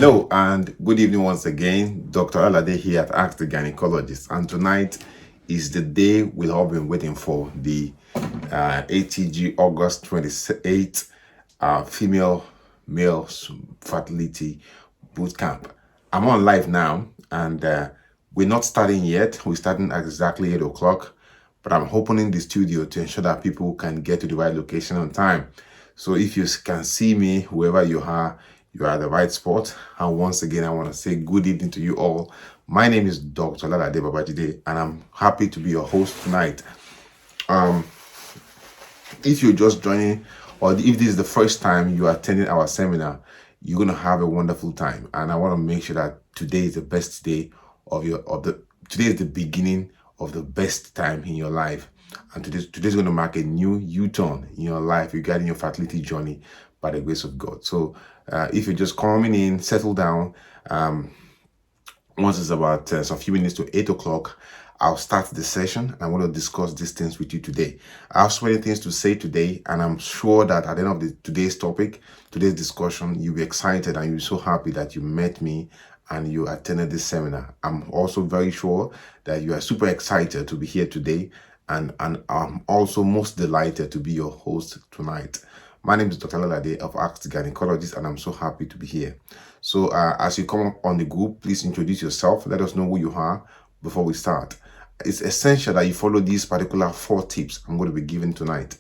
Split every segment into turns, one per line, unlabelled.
Hello and good evening once again. Dr. Alalade here at Ask the Gynaecologist, and tonight is the day we've all been waiting for, the ATG August 28th female male fertility bootcamp. I'm on live now, and we're not starting yet. We're starting at exactly 8 o'clock, but I'm opening the studio to ensure that people can get to the right location on time. So if you can see me, whoever you are at the right spot. And once again, I want to say good evening to you all. My name is Dr. Dopemu Babajide, and I'm happy to be your host tonight. If you're just joining, or if this is the first time you are attending our seminar, you're going to have a wonderful time. And I want to make sure that today is the best day today is the beginning of the best time in your life. And today's going to mark a new U-turn in your life regarding your fertility journey by the grace of God. So if you're just coming in, settle down. Once it's about some few minutes to 8 o'clock, I'll start the session. I want to discuss these things with you today. I have so many things to say today, and I'm sure that at the end of today's discussion, you'll be excited and you'll be so happy that you met me and you attended this seminar. I'm also very sure that you are super excited to be here today, and I'm also most delighted to be your host tonight. My name is Dr. Alalade of AsktheGynaecologist, and I'm so happy to be here. So as you come up on the group, please introduce yourself. Let us know who you are before we start. It's essential that you follow these particular 4 tips I'm going to be giving tonight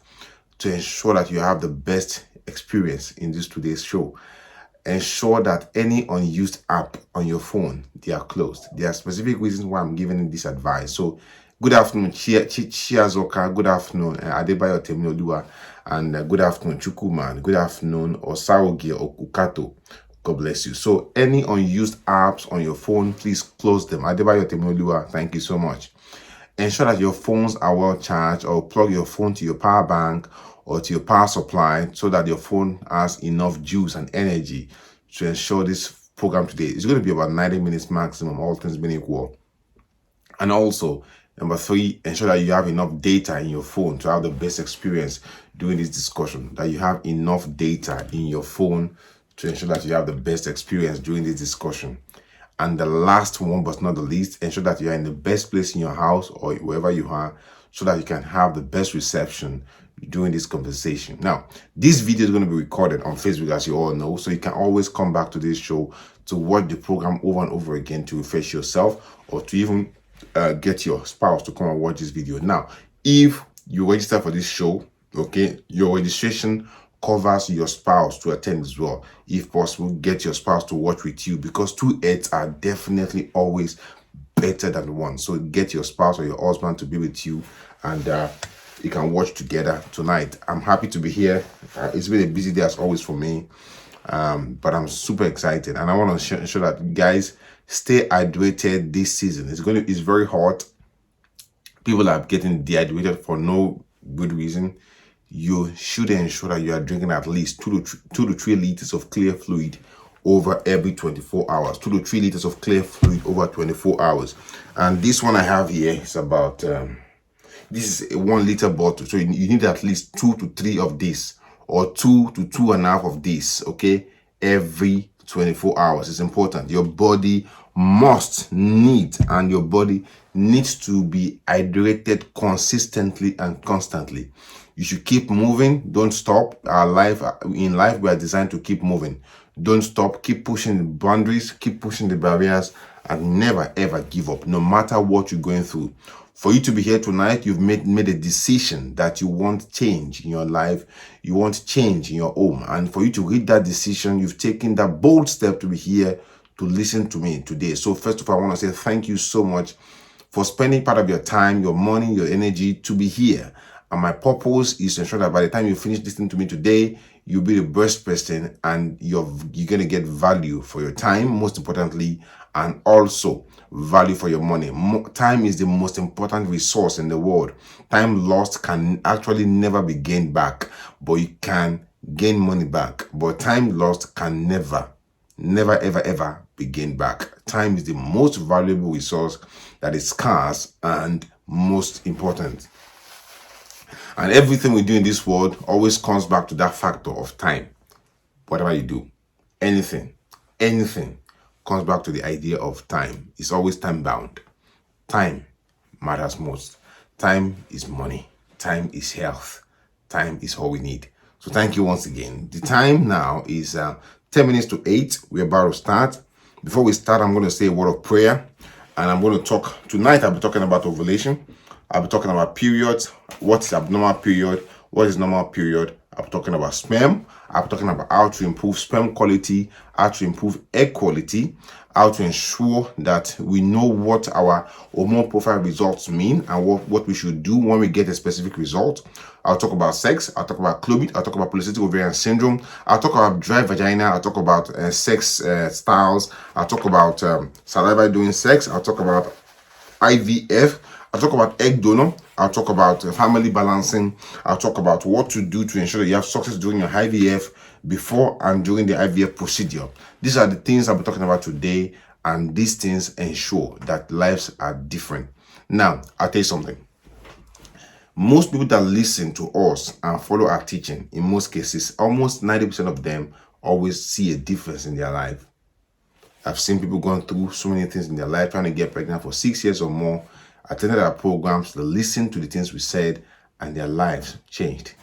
to ensure that you have the best experience in today's show. Ensure that any unused app on your phone, they are closed. There are specific reasons why I'm giving this advice. So good afternoon, Chiazoka. Good afternoon, Adebayo Temiloluwa. And good afternoon, Chukuman. Good afternoon, Osaogi Okukato. God bless you. So any unused apps on your phone, please close them. Adebayo Temiloluwa, thank you so much. Ensure that your phones are well charged, or plug your phone to your power bank or to your power supply so that your phone has enough juice and energy to ensure this program today is going to be about 90 minutes maximum, all things being equal. And also, number 3, ensure that you have enough data in your phone to have the best experience during this discussion. That you have enough data in your phone to ensure that you have the best experience during this discussion. And the last one, but not the least, ensure that you are in the best place in your house or wherever you are so that you can have the best reception during this conversation. Now, this video is going to be recorded on Facebook, as you all know, so you can always come back to this show to watch the program over and over again to refresh yourself, or to even get your spouse to come and watch this video. Now, if you register for this show, okay, your registration covers your spouse to attend as well. If possible, get your spouse to watch with you, because 2 heads are definitely always better than 1. So get your spouse or your husband to be with you, and you can watch together tonight. I'm happy to be here. It's been a busy day as always for me, but I'm super excited, and I want to ensure that you guys stay hydrated this season. It's very hot. People are getting dehydrated for no good reason. You should ensure that you are drinking at least 2 to 3 liters of clear fluid over every 24 hours. 2 to 3 liters of clear fluid over 24 hours. And this one I have here is about, this is a 1 liter bottle. So you need at least 2 to 3 of this, or 2 to 2.5 of this, okay? Every 24 hours. It's important. Your body and your body needs to be hydrated consistently and constantly. You should keep moving. Don't stop. In life, we are designed to keep moving. Don't stop. Keep pushing the boundaries. Keep pushing the barriers, and never ever give up, no matter what you're going through. For you to be here tonight, you've made a decision that you want change in your life. You want change in your home. And for you to reach that decision, you've taken that bold step to be here to listen to me today. So first of all, I want to say thank you so much for spending part of your time, your money, your energy to be here. And my purpose is to ensure that by the time you finish listening to me today, you'll be the best person, and you're going to get value for your time, most importantly, and also value for your money. Time is the most important resource in the world. Time lost can actually never be gained back, but you can gain money back. But time lost can never, ever be gained back. Time is the most valuable resource that is scarce and most important. And everything we do in this world always comes back to that factor of time. Whatever you do, anything, anything comes back to the idea of time. It's always time bound. Time matters most. Time is money. Time is health. Time is all we need. So thank you once again. The time now is 10 minutes to 8. We're about to start. Before we start, I'm going to say a word of prayer. And I'm going to talk, tonight I'll be talking about ovulation. I'll be talking about periods. What is abnormal period? What is normal period? I'll be talking about sperm. I'll be talking about how to improve sperm quality, how to improve egg quality, how to ensure that we know what our hormone profile results mean and what we should do when we get a specific result. I'll talk about sex. I'll talk about clomid. I'll talk about polycystic ovarian syndrome. I'll talk about dry vagina. I'll talk about sex styles. I'll talk about saliva during sex. I'll talk about IVF. I'll talk about egg donor. I'll talk about family balancing. I'll talk about what to do to ensure that you have success during your IVF, before and during the IVF procedure. These are the things I'll be talking about today, and these things ensure that lives are different. Now, I'll tell you something. Most people that listen to us and follow our teaching, in most cases, almost 90% of them always see a difference in their life. I've seen people going through so many things in their life, trying to get pregnant for 6 years or more, attended our programs, they listened to the things we said, and their lives changed.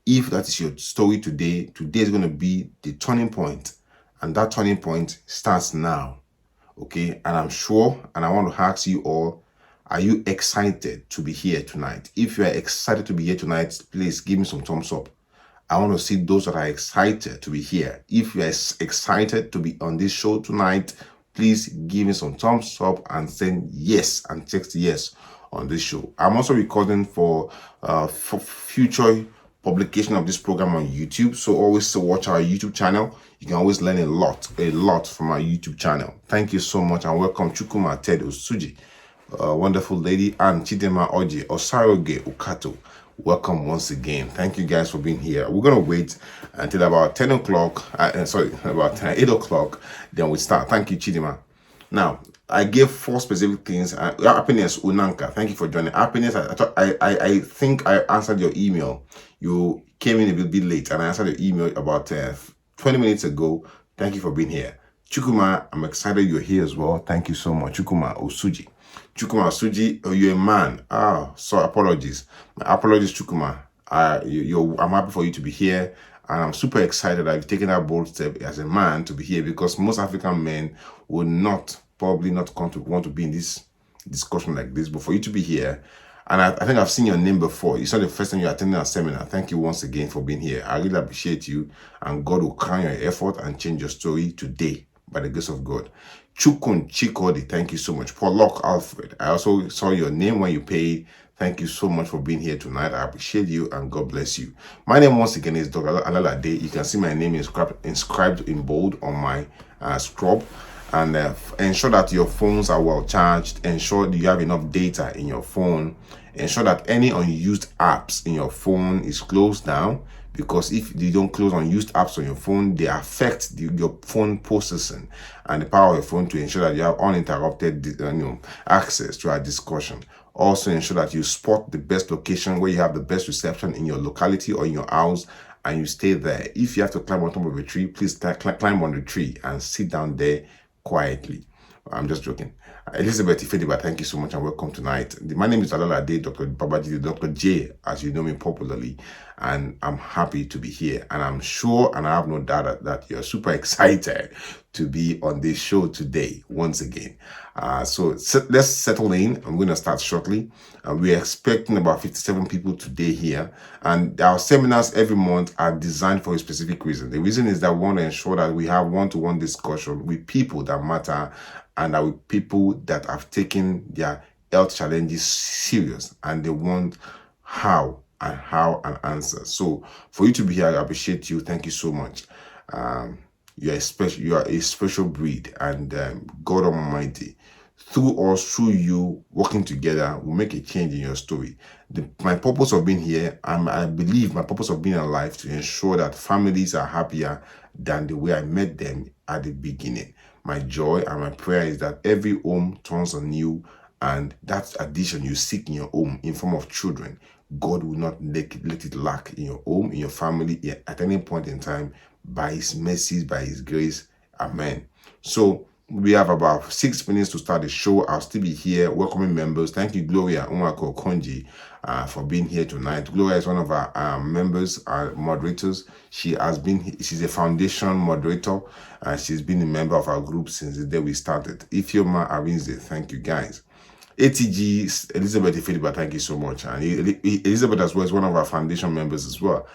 If that is your story today, today is going to be the turning point, and that turning point starts now. Okay, and I'm sure, and I want to ask you all, are you excited to be here tonight? If you are excited to be here tonight, please give me some thumbs up. I want to see those that are excited to be here. If you are excited to be on this show tonight, please give me some thumbs up and send yes and text yes on this show. I'm also recording for future publication of this program on YouTube. So always watch our YouTube channel. You can always learn a lot from our YouTube channel. Thank you so much, and welcome Chukuma Ted Osuji, wonderful lady, and Chidema Oji Osaroge Ukato. Welcome once again. Thank you guys for being here. We're gonna wait until about 10 o'clock. About 8 o'clock. Then we start. Thank you, Chidima. Now, I gave 4 specific things. Happiness Unanka. Thank you for joining. Happiness. I think I answered your email. You came in a bit late, and I answered your email about 20 minutes ago. Thank you for being here. Chukuma, I'm excited you're here as well. Thank you so much. Chukuma Osuji. Chukuma Osuji, you're a man. So apologies. My apologies, Chukuma. I'm happy for you to be here, and I'm super excited that you've taken that bold step as a man to be here, because most African men would probably not want to be in this discussion like this. But for you to be here, and I think I've seen your name before. It's not the first time you're attending a seminar. Thank you once again for being here. I really appreciate you, and God will crown your effort and change your story today by the grace of God. Chukun Chikodi, thank you so much. Pollock Alfred, I also saw your name when you paid. Thank you so much for being here tonight. I appreciate you, and God bless you. My name once again is Dr. Alalade. You can see my name inscribed in bold on my scrub. And ensure that your phones are well charged. Ensure that you have enough data in your phone. Ensure that any unused apps in your phone is closed down, because if you don't close unused apps on your phone, they affect your phone processing and the power of your phone, to ensure that you have uninterrupted access to our discussion. Also ensure that you spot the best location where you have the best reception in your locality or in your house, and you stay there. If you have to climb on top of a tree, please climb on the tree and sit down there quietly. I'm just joking. Elizabeth Ifediba, thank you so much, and welcome tonight. My name is Alalade, Dr. Babajide, Dr. J, as you know me popularly, and I'm happy to be here. And I'm sure, and I have no doubt that you're super excited to be on this show today, once again. So let's settle in. I'm going to start shortly. We're expecting about 57 people today here. And our seminars every month are designed for a specific reason. The reason is that we want to ensure that we have one-to-one discussion with people that matter, and are with people that have taken their health challenges serious, and they want how and answer. So for you to be here, I appreciate you. Thank you so much. You are a special breed, and God Almighty, through us, through you, working together, will make a change in your story. My purpose of being here, I believe my purpose of being alive, to ensure that families are happier than the way I met them at the beginning. My joy and my prayer is that every home turns anew, and that addition you seek in your home in form of children, God will not let it lack in your home, in your family, at any point in time. By His mercies, by His grace, Amen. So we have about 6 minutes to start the show. I'll still be here welcoming members. Thank you, Gloria Umako Konji, for being here tonight. Gloria is one of our members, our moderators. She's a foundation moderator. She's been a member of our group since the day we started. Ifioma Arinze, thank you guys. ATG, Elizabeth Ifiliba, thank you so much. And Elizabeth as well is one of our foundation members as well.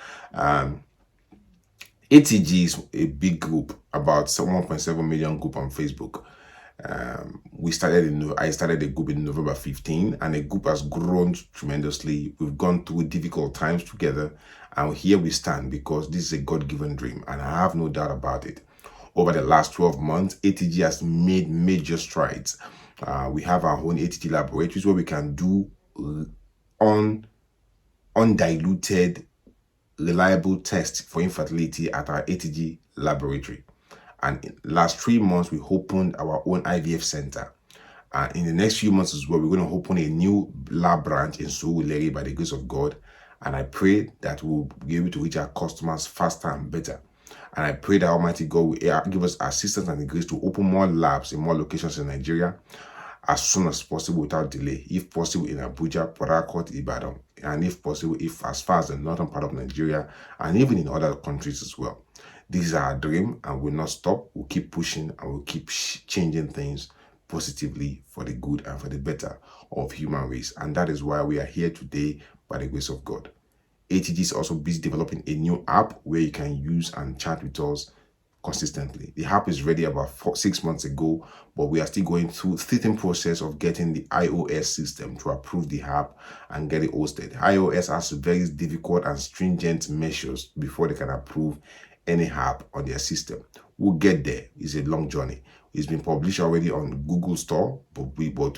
ATG is a big group, about 1.7 million group on Facebook. I started a group in November 15, and the group has grown tremendously. We've gone through difficult times together, and here we stand because this is a God-given dream, and I have no doubt about it. Over the last 12 months, ATG has made major strides. We have our own ATG laboratories where we can do undiluted, reliable tests for infertility at our ATG laboratory. And in the last 3 months, we opened our own IVF center. And in the next few months as well, we're going to open a new lab branch in Surulere by the grace of God. And I pray that we'll be able to reach our customers faster and better. And I pray that Almighty God will give us assistance and the grace to open more labs in more locations in Nigeria as soon as possible without delay. If possible in Abuja, Port Harcourt, Ibadan, and if possible, if as far as the northern part of Nigeria, and even in other countries as well. This is our dream, and we'll not stop. We'll keep pushing, and we'll keep changing things positively for the good and for the better of human race. And that is why we are here today by the grace of God. ATG is also busy developing a new app where you can use and chat with us consistently. The app is ready about 6 months ago, but we are still going through the process of getting the iOS system to approve the app and get it hosted. iOS has very difficult and stringent measures before they can approve any app on their system. We'll get there. It's a long journey. It's been published already on Google Store, but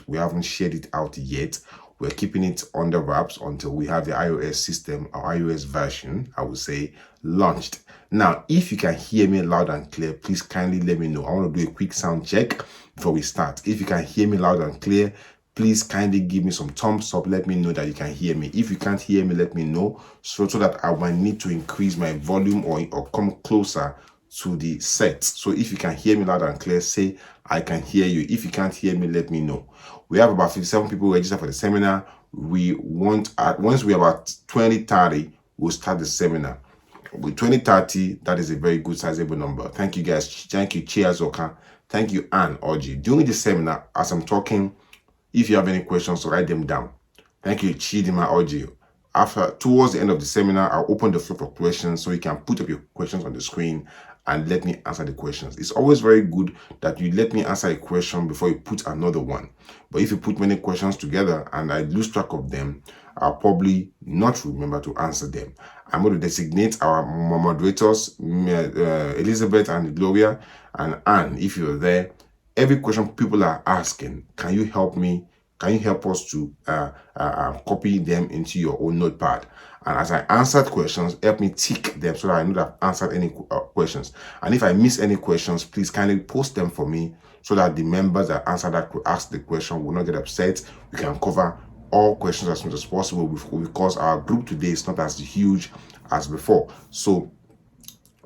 we haven't shared it out yet. We're keeping it under wraps until we have the iOS system, or iOS version, I would say, launched. Now, if you can hear me loud and clear, please kindly let me know. I want to do a quick sound check before we start. If you can hear me loud and clear, please kindly give me some thumbs up. Let me know that you can hear me. If you can't hear me, let me know so that I might need to increase my volume or come closer to the set. So if you can hear me loud and clear, say I can hear you. If you can't hear me, let me know. We have about 57 people registered for the seminar. We want, once we are about 20-30, we'll start the seminar. With 20-30, that is a very good sizable number. Thank you guys. Thank you, Chiazoka. Thank you, Anne Oji. During the seminar, as I'm talking, if you have any questions, write them down. Thank you, Chidima Oji. Towards the end of the seminar, I'll open the floor for questions so you can put up your questions on the screen and let me answer the questions. It's always very good that you let me answer a question before you put another one. But if you put many questions together and I lose track of them, I'll probably not remember to answer them. I'm going to designate our moderators, Elizabeth and Gloria and Anne, if you're there. Every question people are asking, can you help me? Can you help us to copy them into your own notepad? And as I answered questions, help me tick them so that I know that I've answered any questions. And if I miss any questions, please kindly post them for me so that the members that ask the question will not get upset. We can cover all questions as much as possible because our group today is not as huge as before. So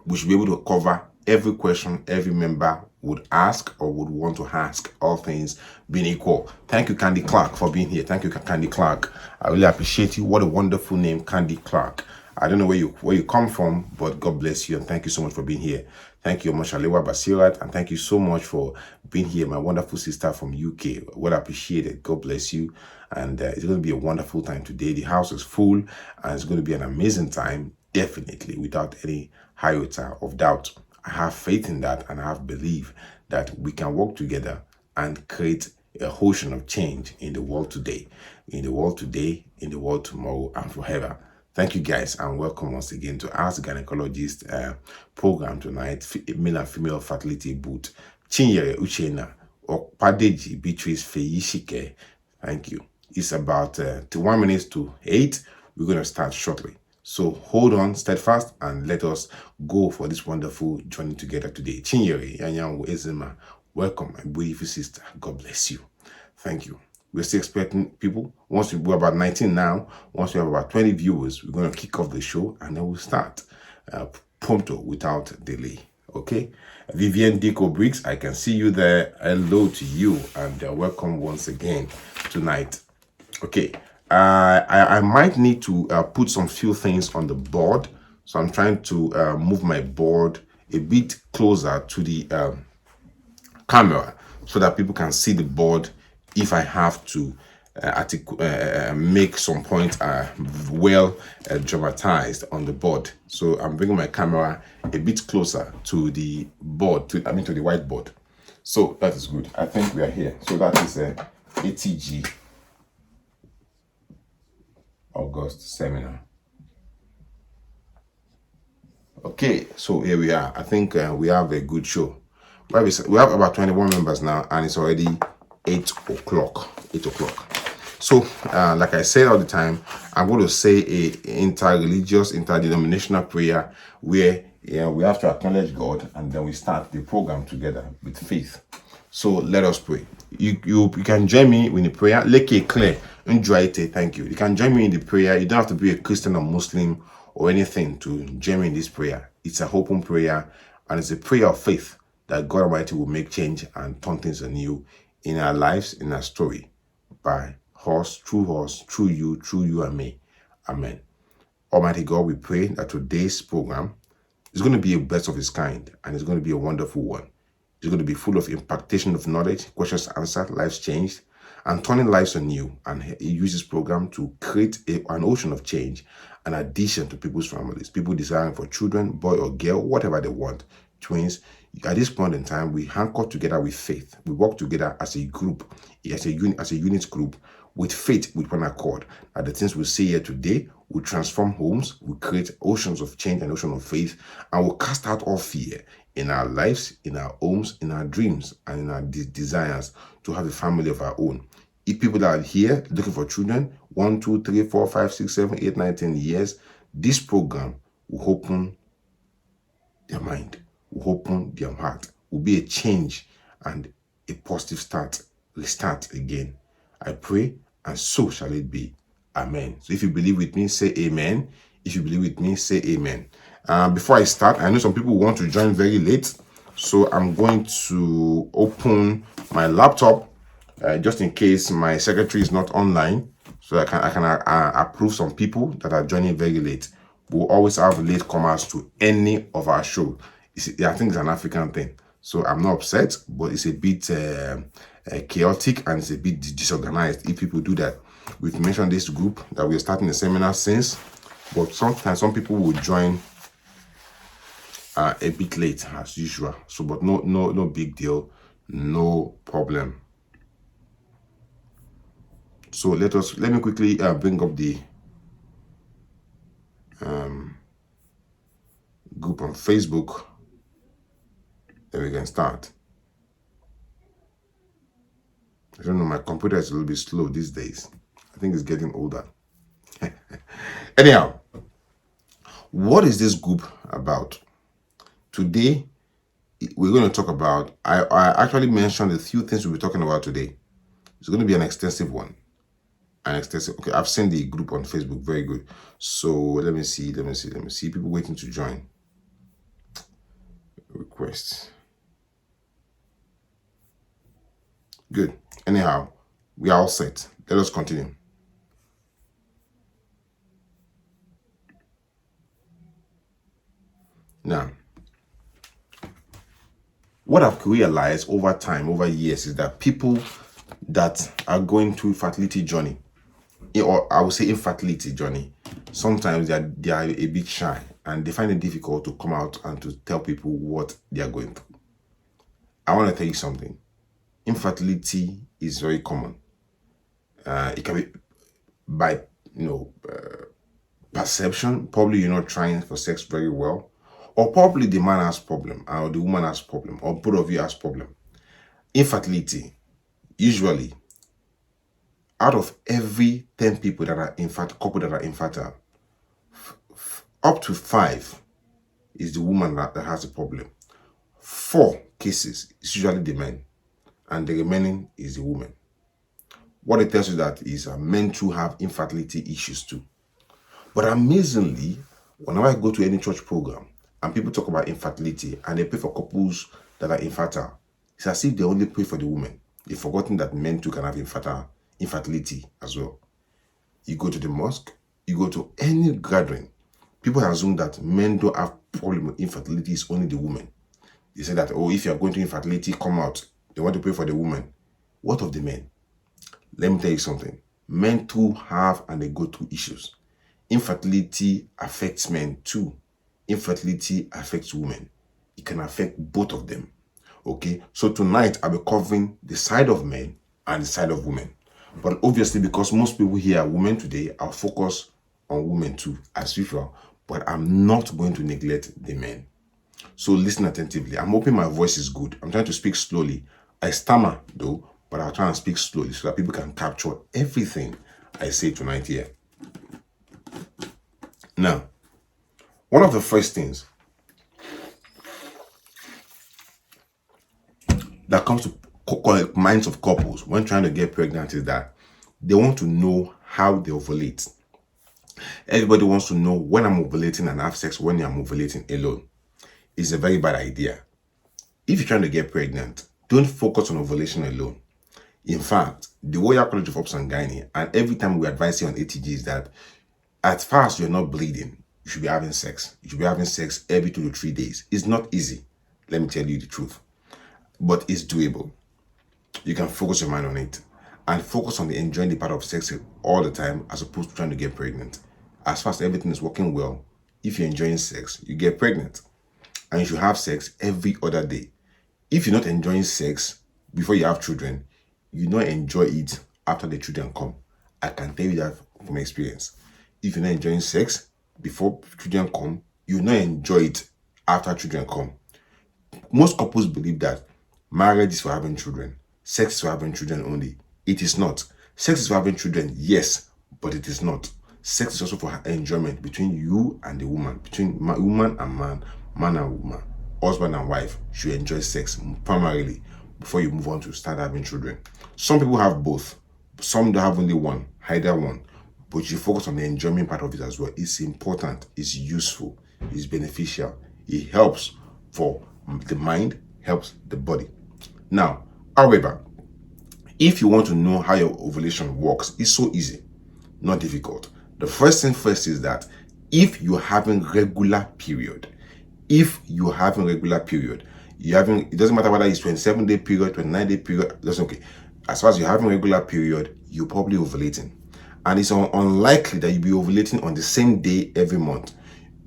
we should be able to cover every question every member would ask or would want to ask, all things being equal. Thank you, Candy Clark, for being here. Thank you, Candy Clark. I really appreciate you. What a wonderful name, Candy Clark. I don't know where you come from, but God bless you and thank you so much for being here. Thank you, Moshalewa Basirat, and thank you so much for being here, my wonderful sister from UK. Well appreciated. God bless you. And it's going to be a wonderful time today. The house is full and it's going to be an amazing time, definitely, without any iota of doubt. I have faith in that and I have belief that we can work together and create a ocean of change in the world today, in the world tomorrow, and forever. Thank you guys and welcome once again to Ask the Gynecologist program tonight, male and female fertility boot. Chinyere Uchena or Padeji Beatrice Feyishike. Thank you. It's about 1 minute to 8. We're going to start shortly. So hold on, steadfast, and let us go for this wonderful journey together today. Chinyere Yanyanwu Ezema, welcome, my beautiful sister. God bless you. Thank you. We're still expecting people. Once we're about 19 now, once we have about 20 viewers, we're going to kick off the show and then we'll start prompto without delay. Okay, Vivian Dico Briggs, I can see you there. Hello to you, and welcome once again tonight. Okay, I might need to put some few things on the board, so I'm trying to move my board a bit closer to the camera so that people can see the board if I have to make some points well dramatized on the board. So I'm bringing my camera a bit closer to the board, to the whiteboard. So that is good. I think we are here. So that is ATG August seminar. Okay, so here we are. I think we have a good show. We have about 21 members now, and it's already 8 o'clock. 8 o'clock. So, like I said all the time, I'm going to say a interreligious, interdenominational prayer where we have to acknowledge God, and then we start the program together with faith. So let us pray. You can join me in the prayer. Leke clear. Thank you. You can join me in the prayer. You don't have to be a Christian or Muslim or anything to join me in this prayer. It's an open prayer, and it's a prayer of faith that God Almighty will make change and turn things anew in our lives, in our story, by us, through you and me. Amen. Almighty God, we pray that today's program is going to be a best of its kind, and it's going to be a wonderful one. It's going to be full of impartation of knowledge, questions answered, lives changed, and turning lives anew. And he uses this program to create an ocean of change, an addition to people's families, people desiring for children, boy or girl, whatever they want, twins. At this point in time, we anchor together with faith. We work together as a group, as a unit group, with faith, with one accord. That the things we see here today will transform homes, will create oceans of change and ocean of faith, and will cast out all fear in our lives, in our homes, in our dreams, and in our desires to have a family of our own. If people that are here looking for children, 1, 2, 3, 4, 5, 6, 7, 8, 9, 10 years, this program will open their mind, will open their heart, will be a change and a positive restart again. I pray, and so shall it be. Amen. So if you believe with me, say amen. If you believe with me, say amen. Before I start, I know some people want to join very late, so I'm going to open my laptop just in case my secretary is not online, so I can approve some people that are joining very late. We'll always have late comers to any of our show. I think it's an African thing, so I'm not upset, but it's a bit chaotic and it's a bit disorganized if people do that. We've mentioned this group that we're starting the seminar since, but sometimes some people will join a bit late as usual. So, but no big deal, no problem. So let me quickly bring up the group on Facebook. Then we can start. I don't know, my computer is a little bit slow these days. I think it's getting older. Anyhow, what is this group about? Today, we're going to talk about, I actually mentioned a few things we'll be talking about today. It's going to be an extensive one. Okay, I've seen the group on Facebook. Very good. So let me see. People waiting to join. Requests. Good. Anyhow, we are all set. Let us continue. Now, what I've realized over time, over years, is that people that are going through fertility journey, or I would say infertility journey, sometimes they are a bit shy and they find it difficult to come out and to tell people what they are going through. I want to tell you something. Infertility is very common. It can be by perception. Probably you're not trying for sex very well, or probably the man has problem, or the woman has problem, or both of you has problem. Infertility, usually, out of every 10 people that are couple that are infertile, up to 5 is the woman that has a problem. 4 cases is usually the men, and the remaining is the woman. What it tells you that is men too have infertility issues too. But amazingly, whenever I go to any church program, and people talk about infertility and they pray for couples that are infertile. It's as if they only pray for the woman. They've forgotten that men too can have infertility as well. You go to the mosque, you go to any gathering, people assume that men don't have problem with infertility, it's only the woman. They say that, oh, if you're going to infertility, come out. They want to pray for the woman. What of the men? Let me tell you something. Men too have and they go through issues. Infertility affects men too. Infertility affects women. It can affect both of them. Okay, so tonight I'll be covering the side of men and the side of women. But obviously, because most people here are women today, I'll focus on women too, as usual. But I'm not going to neglect the men. So listen attentively. I'm hoping my voice is good. I'm trying to speak slowly. I stammer though, but I'll try and speak slowly so that people can capture everything I say tonight here. Now, one of the first things that comes to minds of couples when trying to get pregnant is that they want to know how they ovulate. Everybody wants to know when I'm ovulating and have sex when I'm ovulating alone. It's a very bad idea. If you're trying to get pregnant, don't focus on ovulation alone. In fact, the Royal College of Obs and Gynae, and every time we advise you on ATG, is that at first you're not bleeding, you should be having sex. You should be having sex every 2 to 3 days. It's not easy, let me tell you the truth. But it's doable. You can focus your mind on it and focus on the enjoying the part of sex all the time as opposed to trying to get pregnant. As far as everything is working well, if you're enjoying sex, you get pregnant. And you should have sex every other day. If you're not enjoying sex before you have children, you not enjoy it after the children come. I can tell you that from experience. If you're not enjoying sex before children come, you not enjoy it after children come. Most couples believe that marriage is for having children. Sex is for having children only. It is not. Sex is for having children, yes, but it is not. Sex is also for enjoyment between you and the woman, between woman and man, man and woman, husband and wife should enjoy sex primarily before you move on to start having children. Some people have both. Some don't have only one, either one. But you focus on the enjoyment part of it as well. It's important, it's useful, it's beneficial. It helps for the mind, helps the body. Now, however, if you want to know how your ovulation works, it's so easy, not difficult. The first thing first is that if you're having regular period, it doesn't matter whether it's 27-day period, 29-day period, that's okay. As far as you're having regular period, you're probably ovulating. And it's unlikely that you'll be ovulating on the same day every month.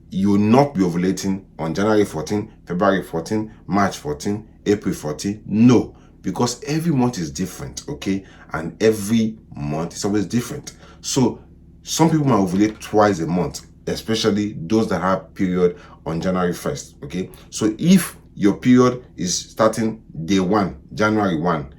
You will not be ovulating on January 14, February 14, March 14, April 14. No, because every month is different, okay? And every month is always different. So some people might ovulate twice a month, especially those that have period on January 1st, okay? So if your period is starting day 1, January 1,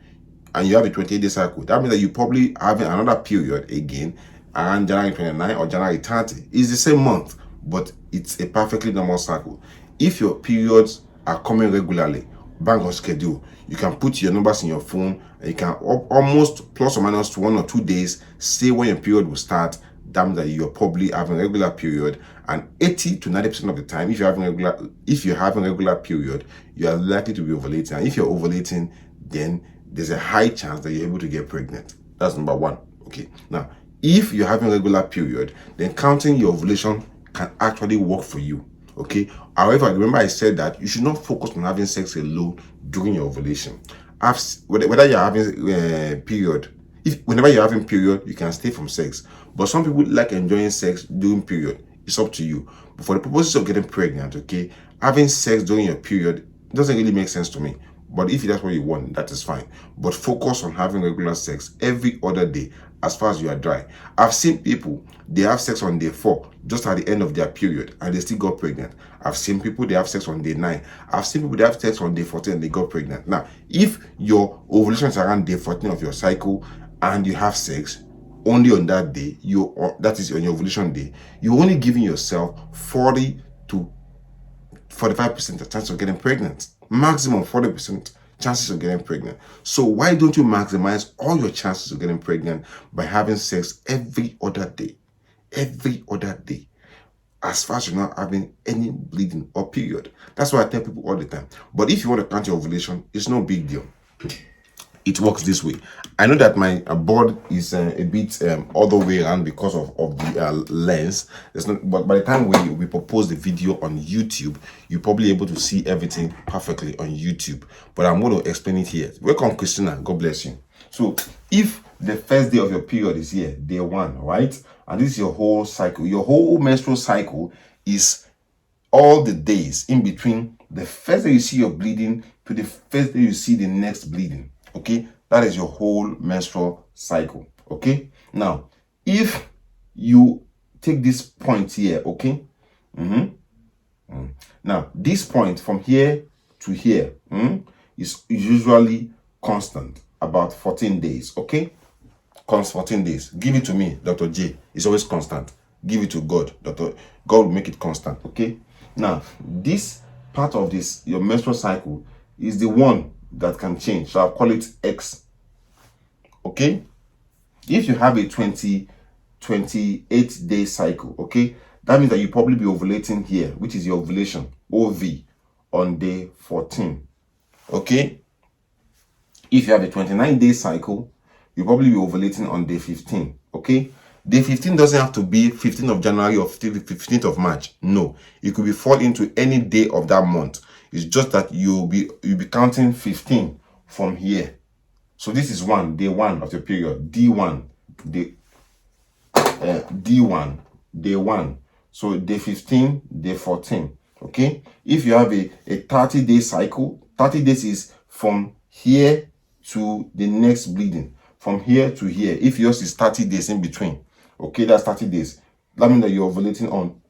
and you have a 28-day cycle, that means that you probably having another period again around January 29 or January 30. It's the same month, but it's a perfectly normal cycle. If your periods are coming regularly, bank on schedule, you can put your numbers in your phone and you can almost plus or minus 1 or 2 days say when your period will start. That means that you're probably having a regular period, and 80 to 90% of the time, if you're having regular period, you are likely to be ovulating. And if you're ovulating, then there's a high chance that you're able to get pregnant. That's number one. Okay. Now, if you're having a regular period, then counting your ovulation can actually work for you. Okay. However, remember I said that you should not focus on having sex alone during your ovulation. Whether you're having period, whenever you're having period, you can stay from sex. But some people like enjoying sex during period. It's up to you. But for the purposes of getting pregnant, okay, having sex during your period doesn't really make sense to me. But if that's what you want, that is fine. But focus on having regular sex every other day as far as you are dry. I've seen people, they have sex on day 4, just at the end of their period, and they still got pregnant. I've seen people, they have sex on day 9. I've seen people, they have sex on day 14 and they got pregnant. Now, if your ovulation is around day 14 of your cycle and you have sex only on that day, that is on your ovulation day, you're only giving yourself 40 to 45% chance of getting pregnant. Maximum 40% chances of getting pregnant. So why don't you maximize all your chances of getting pregnant by having sex every other day? Every other day. as far as you're not having any bleeding or period. That's why I tell people all the time. But if you want to count your ovulation, it's no big deal. It works this way. I know that my board is a bit other way around because of the lens. There's not, but by the time we propose the video on YouTube, you're probably able to see everything perfectly on YouTube. But I'm going to explain it here. Welcome, Christina. God bless you. So if the first day of your period is here, day 1, right? And this is your whole cycle. Your whole menstrual cycle is all the days in between the first day you see your bleeding to the first day you see the next bleeding. Okay, that is your whole menstrual cycle. Okay, now if you take this point here, okay, now this point from here to here is usually constant, about 14 days. Okay, 14 days. Give it to me, Dr. J. It's always constant. Give it to God. God will make it constant. Okay, now this part of this, your menstrual cycle, is the one that can change. So I'll call it X. Okay, if you have a 28-day cycle, okay, that means that you probably be ovulating here, which is your ovulation, OV, on day 14. Okay, if you have a 29-day cycle, you probably be ovulating on day 15. Okay, day 15 doesn't have to be 15th of January or 15th of March. No, it could be fall into any day of that month. It's just that you'll be counting 15 from here. So this is day 1 of your period. D1, D1, day 1. So day 15, day 14. Okay. If you have a 30-day cycle, 30 days is from here to the next bleeding. From here to here. If yours is 30 days in between, okay, that's 30 days. That means that you're ovulating on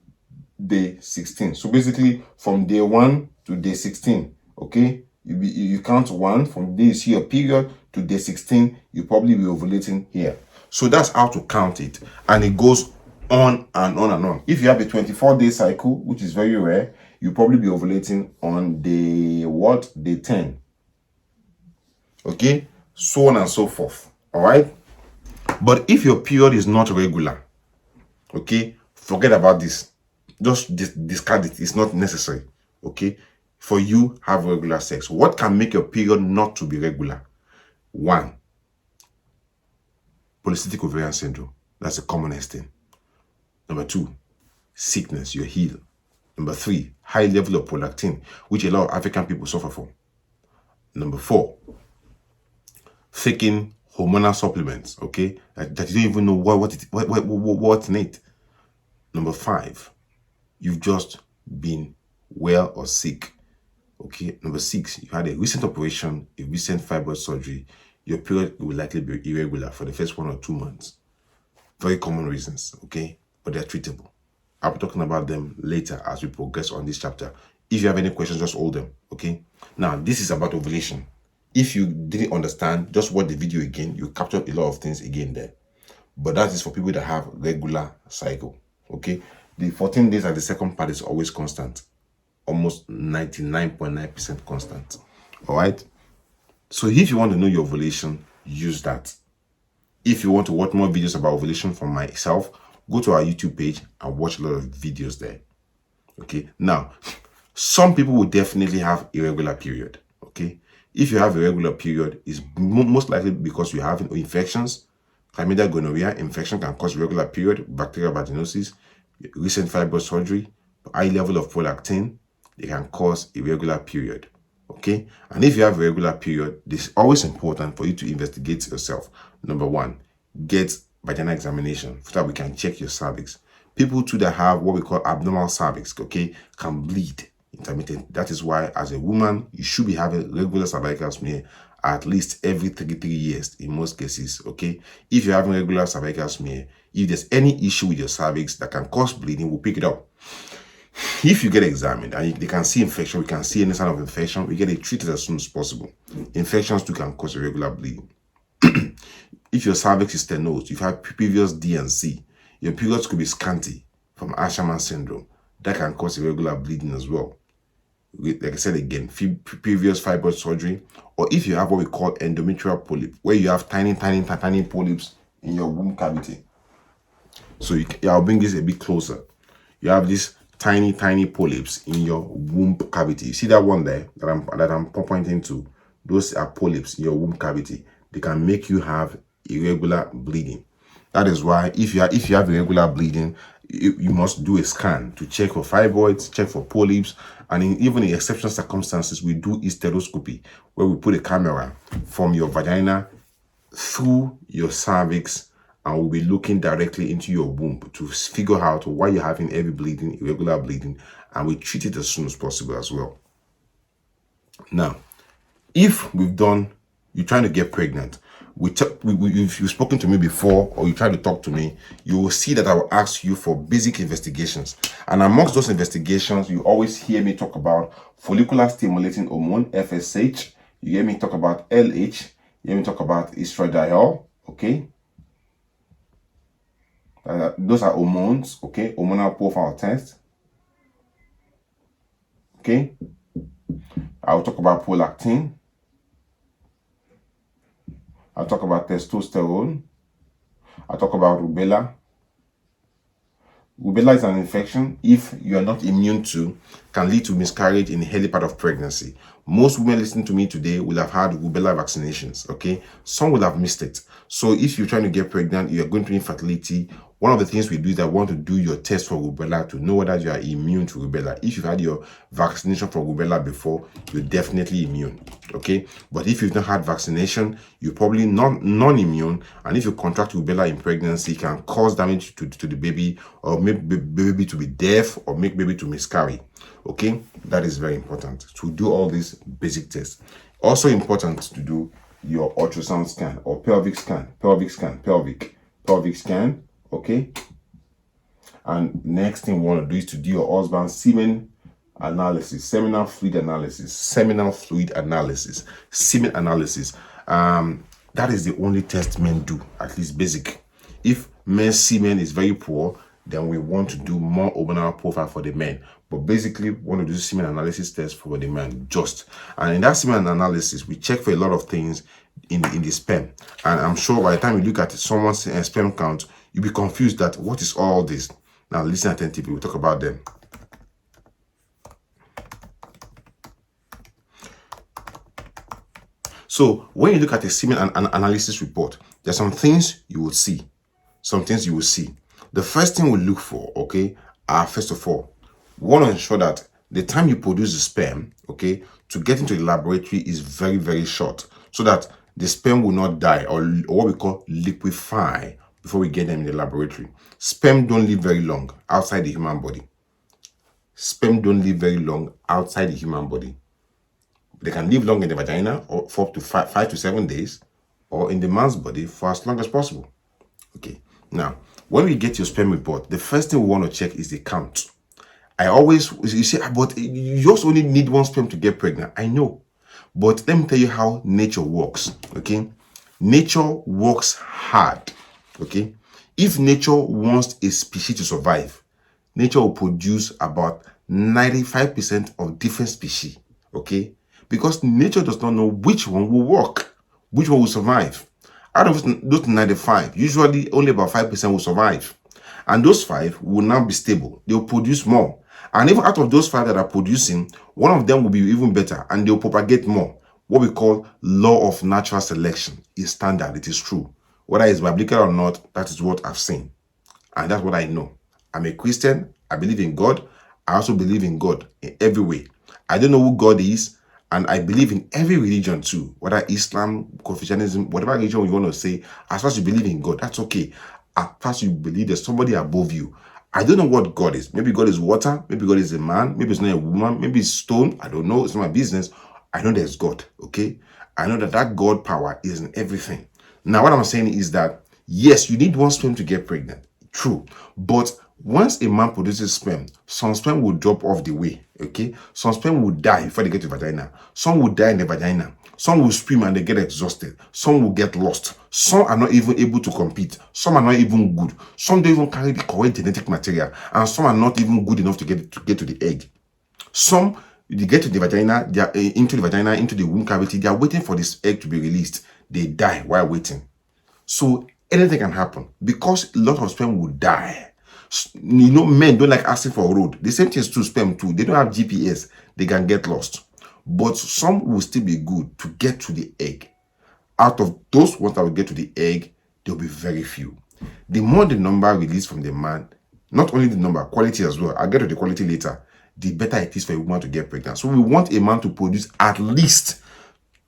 day 16. So basically from day 1 to day 16, okay, you count 1 from day you see your period to day 16, you probably be ovulating here. So that's how to count it, and it goes on and on and on. If you have a 24-day cycle, which is very rare, you probably be ovulating on day day 10. Okay, so on and so forth. All right, but if your period is not regular, okay, forget about this. Just discard it. It's not necessary. Okay, for you have regular sex. What can make your period not to be regular? 1, Polycystic Ovarian syndrome. That's the commonest thing. Number 2, sickness. You're healed. Number 3, high level of prolactin, which a lot of African people suffer from. Number 4, taking hormonal supplements. Okay, that you don't even know what's in it. Number 5, you've just been well or sick. Okay, number 6, you had a recent operation, a recent fibroid surgery. Your period will likely be irregular for the first 1 or 2 months. Very common reasons, okay, but they're treatable. I'll be talking about them later as we progress on this chapter. If you have any questions, just hold them, okay? Now, this is about ovulation. If you didn't understand, just watch the video again. You captured a lot of things again there. But that is for people that have regular cycle, okay? The 14 days at the second part is always constant. Almost 99.9% constant. All right? So if you want to know your ovulation, use that. If you want to watch more videos about ovulation from myself, go to our YouTube page and watch a lot of videos there. Okay? Now, some people will definitely have irregular period. Okay? If you have irregular period, it's most likely because you have infections. Chlamydia, gonorrhea infection can cause irregular period, bacterial vaginosis, recent fibroid surgery, high level of prolactin, they can cause irregular period. Okay, and if you have a regular period, it's always important for you to investigate yourself. Number 1, get vaginal examination so that we can check your cervix. People too that have what we call abnormal cervix, okay, can bleed intermittent. That is why as a woman, you should be having regular cervical smear at least every 3 years in most cases. Okay, if you're having regular cervical smear, if there's any issue with your cervix that can cause bleeding, we'll pick it up. If you get examined and they can see infection, we can see any sign of infection, we get it treated as soon as possible. Infections too can cause irregular bleeding. If your cervix is stenosed, you've had previous D and C, your periods could be scanty from Asherman syndrome. That can cause irregular bleeding as well. Like I said again, previous fibroid surgery, or if you have what we call endometrial polyp, where you have tiny polyps in your womb cavity. So I'll bring this a bit closer. you have these tiny polyps in your womb cavity. You see that one there that I'm pointing to? Those are polyps in your womb cavity. They can make you have irregular bleeding. That is why if you have irregular bleeding, you must do a scan to check for fibroids, check for polyps, and even in exceptional circumstances, we do hysteroscopy, where we put a camera from your vagina through your cervix, and we'll be looking directly into your womb to figure out why you're having heavy bleeding, irregular bleeding, and we treat it as soon as possible as well. Now, if you're trying to get pregnant, if you've spoken to me before or you try to talk to me, you will see that I will ask you for basic investigations. And amongst those investigations, you always hear me talk about follicular stimulating hormone, FSH. You hear me talk about LH. You hear me talk about estradiol, okay? Those are hormones, okay? Hormonal profile test, okay? I'll talk about prolactin. I'll talk about testosterone. I'll talk about rubella. Rubella is an infection, if you are not immune to, can lead to miscarriage in the early part of pregnancy. Most women listening to me today will have had rubella vaccinations, okay? Some will have missed it. So if you're trying to get pregnant, you're going through infertility, one of the things we do is that we want to do your test for rubella to know whether you are immune to rubella. If you've had your vaccination for rubella before, you're definitely immune, okay? But if you've not had vaccination, you're probably non-immune, and if you contract rubella in pregnancy, it can cause damage to the baby, or make baby to be deaf, or make baby to miscarry, okay? That is very important to do all these basic tests. Also important to do your ultrasound scan or pelvic scan, pelvic scan, okay? And next thing we want to do is to do your husband's semen analysis, seminal fluid analysis. That is the only test men do, at least basic. If men's semen is very poor, then we want to do more hormonal profile for the men. But basically, we want to do semen analysis test for the men just. And in that semen analysis, we check for a lot of things in the sperm. And I'm sure by the time you look at someone's sperm count, you'll be confused that what is all this? Now listen attentively, we'll talk about them. So when you look at a semen analysis report, there's some things you will see. The first thing we look for, okay, are first of all, we want to ensure that the time you produce the sperm, okay, to get into the laboratory is very, very short, so that the sperm will not die or what we call liquefy before we get them in the laboratory. Sperm don't live very long outside the human body. They can live long in the vagina or for up to 5 to 7 days, or in the man's body for as long as possible. Okay. Now, when we get your sperm report, the first thing we want to check is the count. You say, but you just only need one sperm to get pregnant. I know. But let me tell you how nature works. Okay. Nature works hard. Okay. If nature wants a species to survive, nature will produce about 95% of different species. Okay. Because nature does not know which one will work, which one will survive. Out of those 95, usually only about 5% will survive. And those 5 will now be stable. They will produce more. And even out of those 5 that are producing, one of them will be even better and they will propagate more. What we call law of natural selection is standard. It is true. Whether it's biblical or not, that is what I've seen. And that's what I know. I'm a Christian. I believe in God. I also believe in God in every way. I don't know who God is. And I believe in every religion too, whether Islam, Confucianism, whatever religion you want to say, as far as you believe in God, that's okay. As far as you believe there's somebody above you. I don't know what God is. Maybe God is water. Maybe God is a man. Maybe it's not a woman. Maybe it's stone. I don't know. It's not my business. I know there's God, okay? I know that God power is in everything. Now, what I'm saying is that, yes, you need one sperm to get pregnant. True. But once a man produces sperm, some sperm will drop off the way, okay? Some sperm will die before they get to the vagina. Some will die in the vagina. Some will scream and they get exhausted. Some will get lost. Some are not even able to compete. Some are not even good. Some don't even carry the correct genetic material. And some are not even good enough to get to the egg. Some, they get to the vagina, they are into the womb cavity. They are waiting for this egg to be released. They die while waiting. So anything can happen because a lot of sperm will die. You know, men don't like asking for a road. The same thing is to sperm too. They don't have GPS. They can get lost. But some will still be good to get to the egg. Out of those ones that will get to the egg, there will be very few. The more the number released from the man, not only the number, quality as well. I'll get to the quality later. The better it is for a woman to get pregnant. So we want a man to produce at least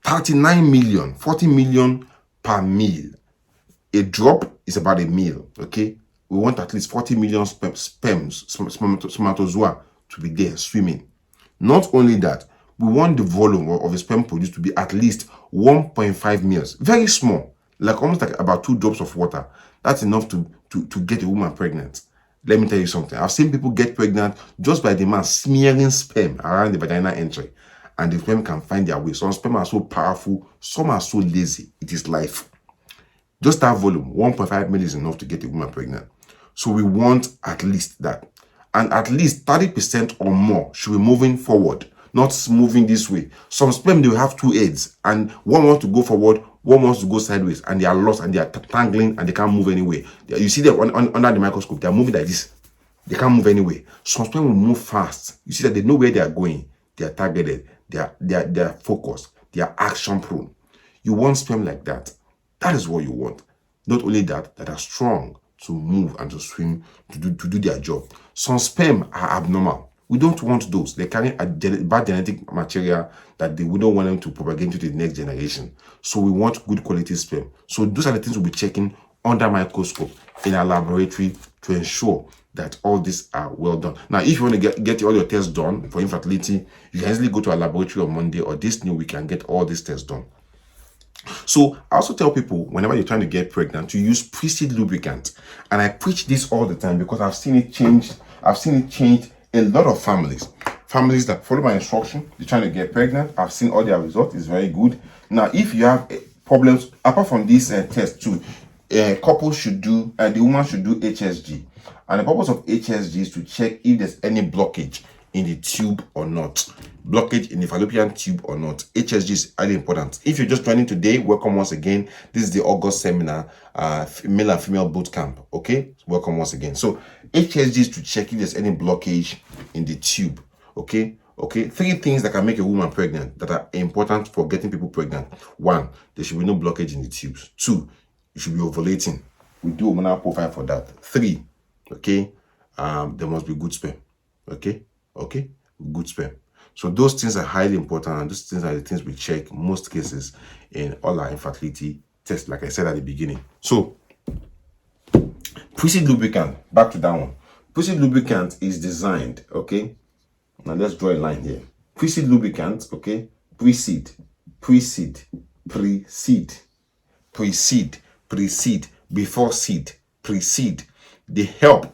39 million, 40 million per meal. A drop is about a meal, okay? We want at least 40 million spermatozoa to be there swimming. Not only that, we want the volume of a sperm produced to be at least 1.5 mils. Very small, like almost like about 2 drops of water. That's enough to get a woman pregnant. Let me tell you something. I've seen people get pregnant just by the man smearing sperm around the vaginal entry. And the sperm can find their way. Some sperm are so powerful, some are so lazy. It is life. Just that volume, 1.5 mil is enough to get a woman pregnant. So we want at least that. And at least 30% or more should be moving forward, not moving this way. Some sperm, they will have 2 heads, and one wants to go forward, one wants to go sideways, and they are lost, and they are tangling, and they can't move anywhere. You see them under the microscope, they are moving like this. They can't move anywhere. Some sperm will move fast. You see that they know where they are going. They are targeted. They are focused. They are action prone. You want sperm like that. That is what you want. Not only that, that are strong to move and to swim, to do their job. Some sperm are abnormal. We don't want those. They carry a bad genetic material that we don't want them to propagate to the next generation. So we want good quality sperm. So those are the things we'll be checking under microscope in our laboratory to ensure that all these are well done. Now, if you want to get all your tests done for infertility, you can easily go to our laboratory on Monday or this new week and get all these tests done. So I also tell people whenever you're trying to get pregnant to use Precede Lubricant. And I preach this all the time because I've seen it change. I've seen it change a lot of families. Families that follow my instruction, they're trying to get pregnant. I've seen all their results. It's very good. Now, if you have problems, apart from this test too, couples should do, the woman should do HSG. And the purpose of HSG is to check if there's any blockage in the tube or not. Blockage in the fallopian tube or not. HSG is highly important. If you're just joining today, welcome once again. This is the August seminar, male and female bootcamp. Okay, welcome once again. So HSG is to check if there's any blockage in the tube. Okay, 3 things that can make a woman pregnant that are important for getting people pregnant. 1, there should be no blockage in the tubes. 2, you should be ovulating. We do a hormonal profile for that. 3, okay, there must be good sperm. Okay, good sperm. So those things are highly important, and those things are the things we check most cases in all our infertility tests, like I said at the beginning. So Precede Lubricant, back to that one. Precede Lubricant is designed, okay? Now let's draw a line here. Precede Lubricant, okay? Precede, before seed, precede. They help,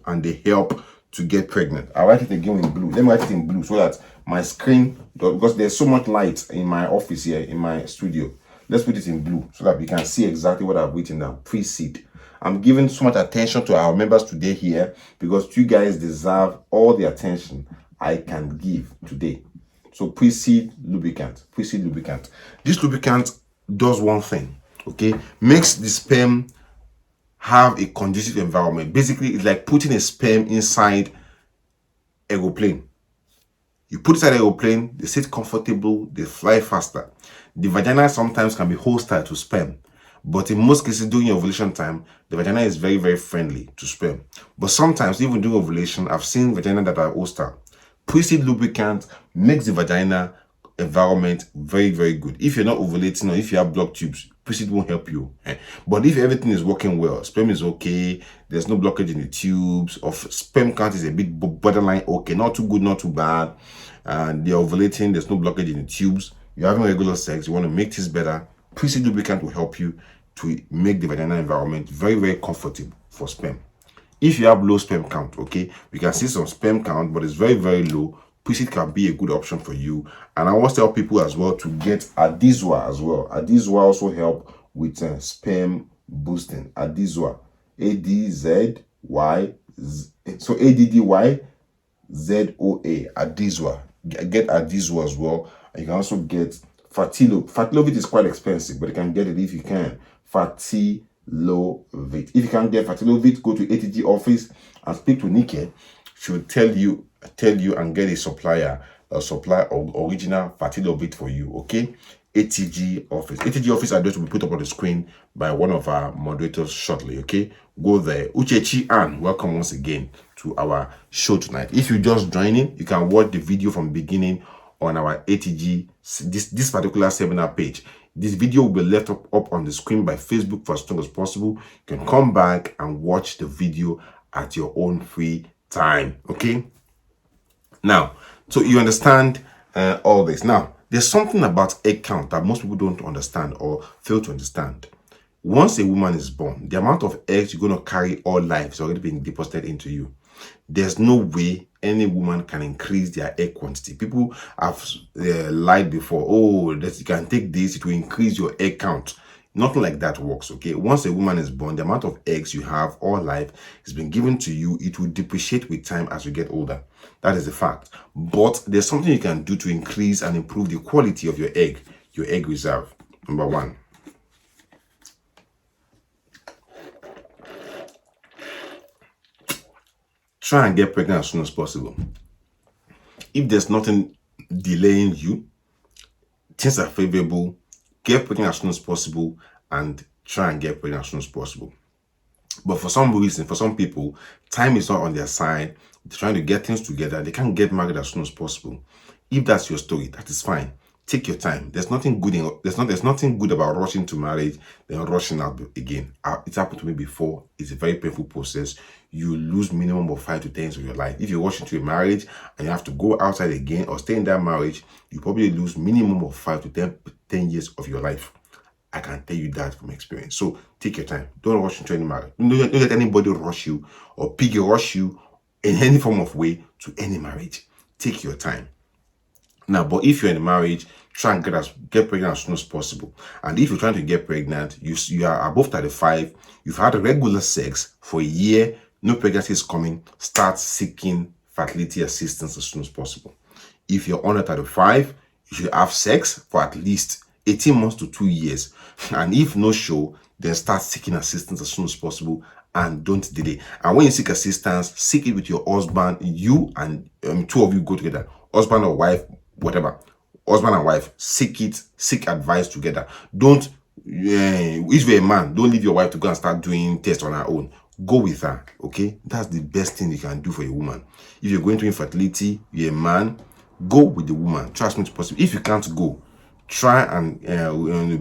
and they help to get pregnant. I'll write it again in blue. Let me write it in blue so that my screen, because there's so much light in my office here, in my studio. Let's put it in blue so that we can see exactly what I've written down. Precede. I'm giving so much attention to our members today here because you guys deserve all the attention I can give today. So Precede Lubricant. This lubricant does one thing, okay? Makes the sperm have a conducive environment. Basically, it's like putting a sperm inside aeroplane. You put it inside aeroplane, they sit comfortable, they fly faster. The vagina sometimes can be hostile to sperm, but in most cases during ovulation time, the vagina is very, very friendly to sperm. But sometimes, even during ovulation, I've seen vagina that are hostile. Precede Lubricant makes the vagina environment very, very good. If you're not ovulating or if you have blocked tubes, Precede won't help you. But if everything is working well, sperm is okay, there's no blockage in the tubes, or sperm count is a bit borderline okay, not too good, not too bad, and they're ovulating, there's no blockage in the tubes, you're having regular sex, you want to make this better, Precede Lubricant will help you to make the vaginal environment very, very comfortable for sperm. If you have low sperm count, okay, we can see some sperm count, but it's very, very low, Precede can be a good option for you. And I always tell people as well to get Adizwa as well. Adizwa also help with sperm boosting. Adizwa, A-D-Z-Y, so A-D-D-Y-Z-O-A, Adizwa. Get Adizwa as well. And you can also get Fertility. Fertility is quite expensive, but you can get it if you can. Fertility. If you can't get Fertility, go to ATG office and speak to Nike. She will tell you and get a supplier, supply of original Fertility for you. Okay, ATG office. ATG office address will be put up on the screen by one of our moderators shortly. Okay, go there. Uchechi Ann, welcome once again to our show tonight. If you just joining, you can watch the video from the beginning on our ATG this particular seminar page. This video will be left up on the screen by Facebook for as long as possible. You can come back and watch the video at your own free time. Okay, now, so you understand all this. Now, there's something about egg count that most people don't understand or fail to understand. Once a woman is born, the amount of eggs you're going to carry all life is already being deposited into you. There's no way any woman can increase their egg quantity. People have lied before. Oh, that you can take this, it will increase your egg count. Nothing like that works. Okay, once a woman is born, the amount of eggs you have all life has been given to you. It will depreciate with time as you get older. That is the fact. But there's something you can do to increase and improve the quality of your egg reserve. Number one, try and get pregnant as soon as possible. If there's nothing delaying you, things are favorable, get pregnant as soon as possible and try and get pregnant as soon as possible. But for some reason, for some people, time is not on their side. They're trying to get things together. They can't get married as soon as possible. If that's your story, that is fine. Take your time. There's nothing good there's nothing good about rushing to marriage, then rushing out again. It's happened to me before. It's a very painful process. You lose minimum of 5 to 10 years of your life. If you rush into a marriage and you have to go outside again or stay in that marriage, you probably lose minimum of 5 to 10 years of your life. I can tell you that from experience. So take your time. Don't rush into any marriage. Don't let anybody rush you or piggy rush you in any form of way to any marriage. Take your time. Now, but if you're in a marriage, try and get pregnant as soon as possible. And if you're trying to get pregnant, you are above 35, you've had regular sex for a year, no pregnancy is coming, start seeking fertility assistance as soon as possible. If you're under 35, you should have sex for at least 18 months to 2 years. And if no show, then start seeking assistance as soon as possible and don't delay. And when you seek assistance, seek it with your husband. You and two of you go together, husband or wife, whatever, husband and wife, seek advice together. Don't, if you're a man, don't leave your wife to go and start doing tests on her own. Go with her, okay? That's the best thing you can do for a woman. If you're going to infertility, you're a man, go with the woman. Trust me, it's possible. If you can't go, try and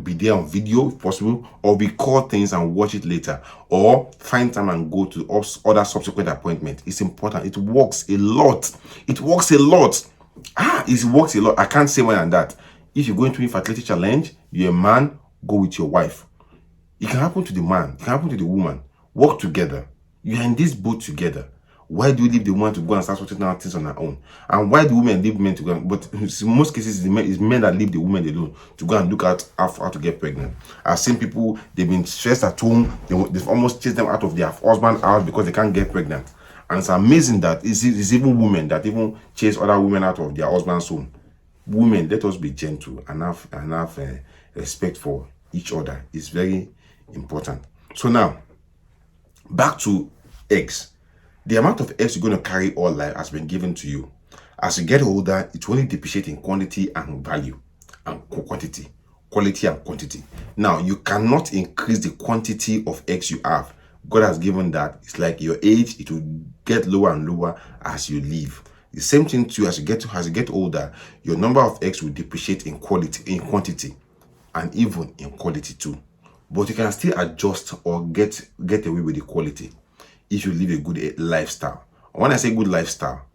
be there on video if possible, or record things and watch it later, or find time and go to other subsequent appointments. It's important. It works a lot. It works a lot. It works a lot. I can't say more than that. If you're going to infertility challenge, you're a man, go with your wife. It can happen to the man. It can happen to the woman. Work together. You are in this boat together. Why do you leave the woman to go and start sorting out things on her own? And why do women leave men to go? But in most cases, it's men that leave the women alone to go and look at how to get pregnant. I've seen people, they've been stressed at home. They've almost chased them out of their husband house because they can't get pregnant. And it's amazing that it's even women that even chase other women out of their husband's home. Women, let us be gentle and have respect for each other. It's very important. So now, back to eggs. The amount of eggs you're going to carry all life has been given to you. As you get older, it will only depreciate in quantity and value and quantity. Quality and quantity. Now, you cannot increase the quantity of eggs you have. God has given that. It's like your age, it will get lower and lower as you live. The same thing too, as you get older, your number of eggs will depreciate in quantity, and even in quality too. But you can still adjust or get away with the quality if you live a good lifestyle. When I say good lifestyle,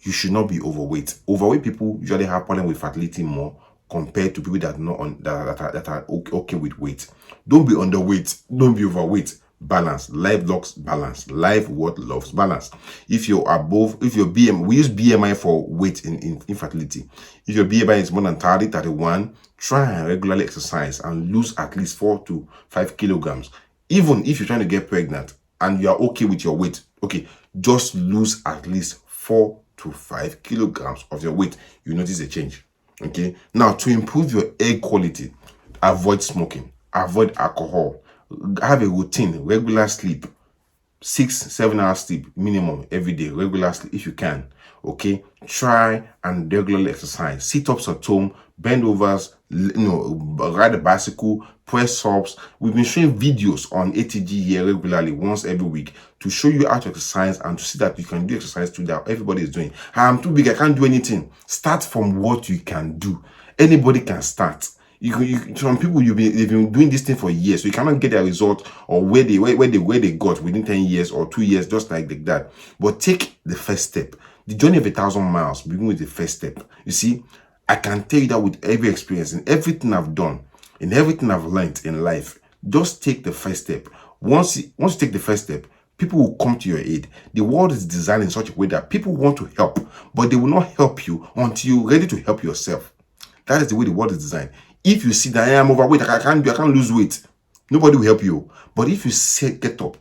you should not be overweight. Overweight people usually have problem with fertility more compared to people that are okay with weight. Don't be underweight. Don't be overweight. Balance. Life loves balance. Life what loves balance. If you're above, if your BMI, we use BMI for weight in infertility. If your BMI is more than 30, 31, try and regularly exercise and lose at least 4 to 5 kilograms. Even if you're trying to get pregnant and you are okay with your weight, okay, just lose at least 4 to 5 kilograms of your weight. You notice a change. Okay. Now, to improve your egg quality, avoid smoking, avoid alcohol, have a routine, regular sleep, 6-7 hours sleep minimum every day, regular sleep if you can. Okay, try and regularly exercise, sit-ups at home, bend overs, ride a bicycle, press ups. We've been showing videos on ATG here regularly once every week to show you how to exercise and to see that you can do exercise too, that everybody is doing. I'm too big, I can't do anything. Start from what you can do. Anybody can start. Some people they've been doing this thing for years, so you cannot get a result or where they got within 10 years or 2 years, just like that. But take the first step. The journey of 1,000 miles begin with the first step. You see, I can tell you that with every experience and everything I've done and everything I've learned in life, just take the first step. Once you take the first step, people will come to your aid. The world is designed in such a way that people want to help, but they will not help you until you're ready to help yourself. That is the way the world is designed. If you see that I am overweight, I can't lose weight, nobody will help you. But if you say get up,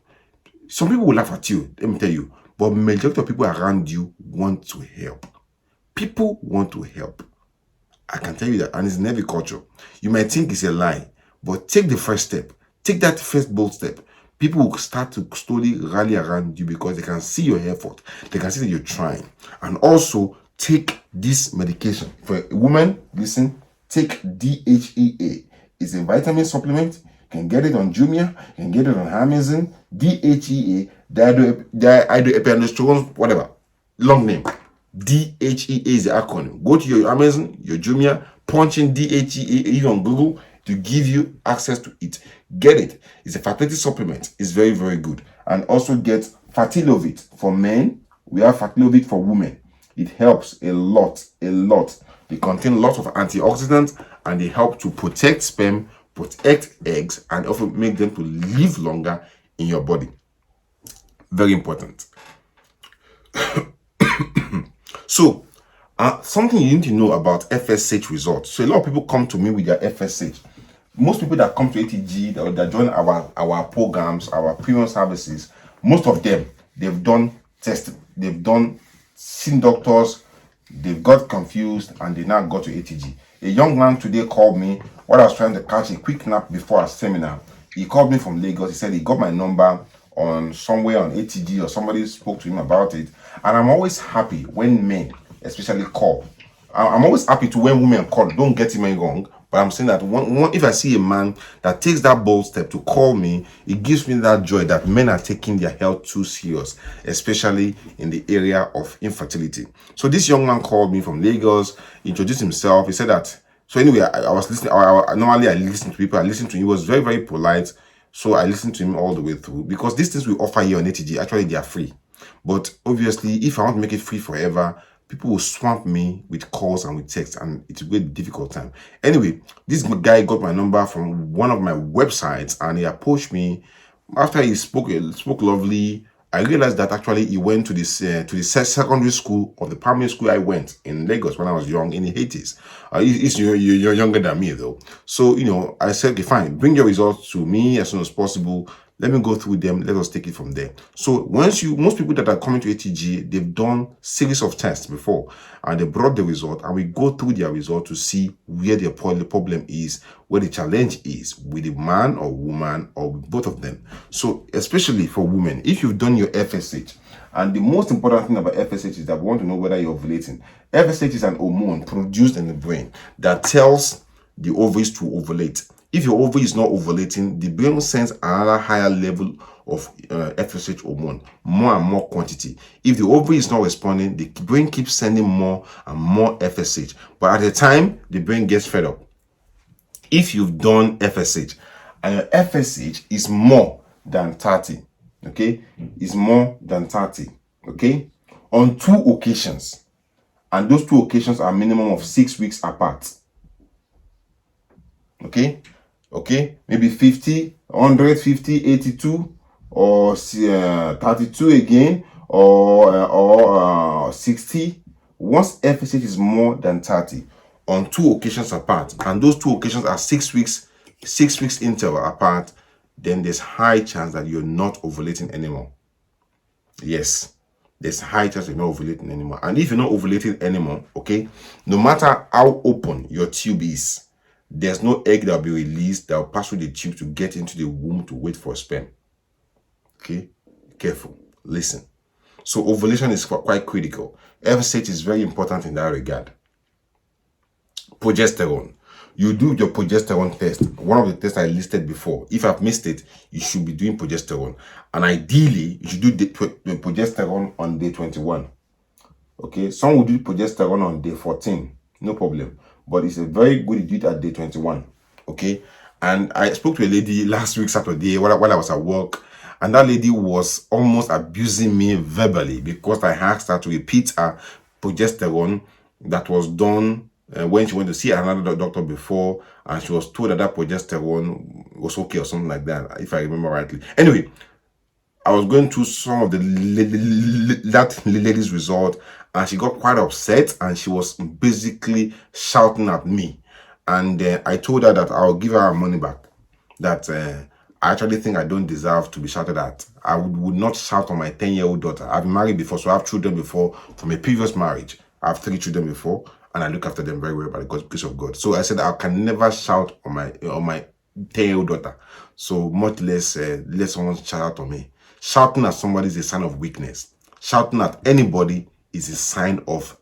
some people will laugh at you, let me tell you. But majority of people around you want to help. People want to help. I can tell you that, and it's in every culture. You might think it's a lie, but take the first step. Take that first bold step. People will start to slowly rally around you because they can see your effort. They can see that you're trying. And also, take this medication. For a woman, listen, take DHEA. It's a vitamin supplement. You can get it on Jumia. You can get it on Amazon. DHEA, dihydroepiandrosterone, whatever. Long name. DHEA is the acronym. Go to your Amazon, your Jumia, punch in DHEA, even on Google, to give you access to it. Get it. It's a fertility supplement. It's very, very good. And also get Fertility for men. We have Fertility for women. It helps a lot, a lot. They contain lots of antioxidants and they help to protect sperm, protect eggs, and also make them to live longer in your body. Very important. So, something you need to know about FSH results. So a lot of people come to me with their FSH. Most people that come to ATG, that join our programs, our premium services, most of them, they've done tests, they've seen doctors, they've got confused, and they now got to ATG. A young man today called me while I was trying to catch a quick nap before a seminar. He called me from Lagos. He said he got my number on somewhere on ATG or somebody spoke to him about it. And I'm always happy when men especially call. I'm always happy to when women call. Don't get me wrong, but I'm saying that if I see a man that takes that bold step to call me, it gives me that joy that men are taking their health too serious, especially in the area of infertility. So this young man called me from Lagos, introduced himself. He said that, so anyway, I was listening. Normally I listen to people. I listened to him. He was very, very polite. So I listened to him all the way through, because these things we offer here on ATG, actually they are free. But obviously, if I want to make it free forever, people will swamp me with calls and with texts, and it will be a difficult time. Anyway, this guy got my number from one of my websites, and he approached me. After he spoke lovely, I realized that actually he went to the secondary school of the primary school I went in Lagos when I was young in the 80s. You're younger than me though. So, I said, okay, fine, bring your results to me as soon as possible. Let me go through them. Let us take it from there. So most people that are coming to ATG, they've done series of tests before, and they brought the result, and we go through their result to see where the problem is, where the challenge is with the man or woman or with both of them. So especially for women, if you've done your FSH, and the most important thing about FSH is that we want to know whether you're ovulating. FSH is an hormone produced in the brain that tells the ovaries to ovulate. If your ovary is not ovulating, the brain sends another higher level of FSH hormone, more and more quantity. If the ovary is not responding, the brain keeps sending more and more FSH. But at the time, the brain gets fed up. If you've done FSH and your FSH is more than 30, okay, is more than 30, okay, on 2 occasions, and those 2 occasions are minimum of 6 weeks apart, okay, maybe 50, 150, 82, or 32 again, or 60. Once FSH is more than 30 on 2 occasions apart, and those 2 occasions are 6 weeks interval apart, then there's high chance that you're not ovulating anymore. Yes, there's high chance you're not ovulating anymore. And if you're not ovulating anymore, okay, no matter how open your tube is, there's no egg that will be released that will pass through the tube to get into the womb to wait for sperm. Okay, careful, listen. So ovulation is quite critical. FSH is very important in that regard. Progesterone. You do your progesterone test. One of the tests I listed before. If I've missed it, you should be doing progesterone. And ideally, you should do the progesterone on day 21. Okay, some will do progesterone on day 14. No problem. But it's a very good to do it at day 21. Okay, and I spoke to a lady last week, Saturday, while I was at work. And that lady was almost abusing me verbally because I asked her to repeat her progesterone that was done when she went to see another doctor before, and she was told that that progesterone was okay or something like that, if I remember rightly. Anyway, I was going through some of that lady's result, and she got quite upset, and she was basically shouting at me. And I told her that I'll give her her money back. That I actually think I don't deserve to be shouted at. I would not shout on my 10-year-old daughter. I've been married before, so I have children before from a previous marriage. I have 3 children before, and I look after them very well by the grace of God. So I said I can never shout on my 10-year-old daughter. So much less let someone shout out on me. Shouting at somebody is a sign of weakness. Shouting at anybody is a sign of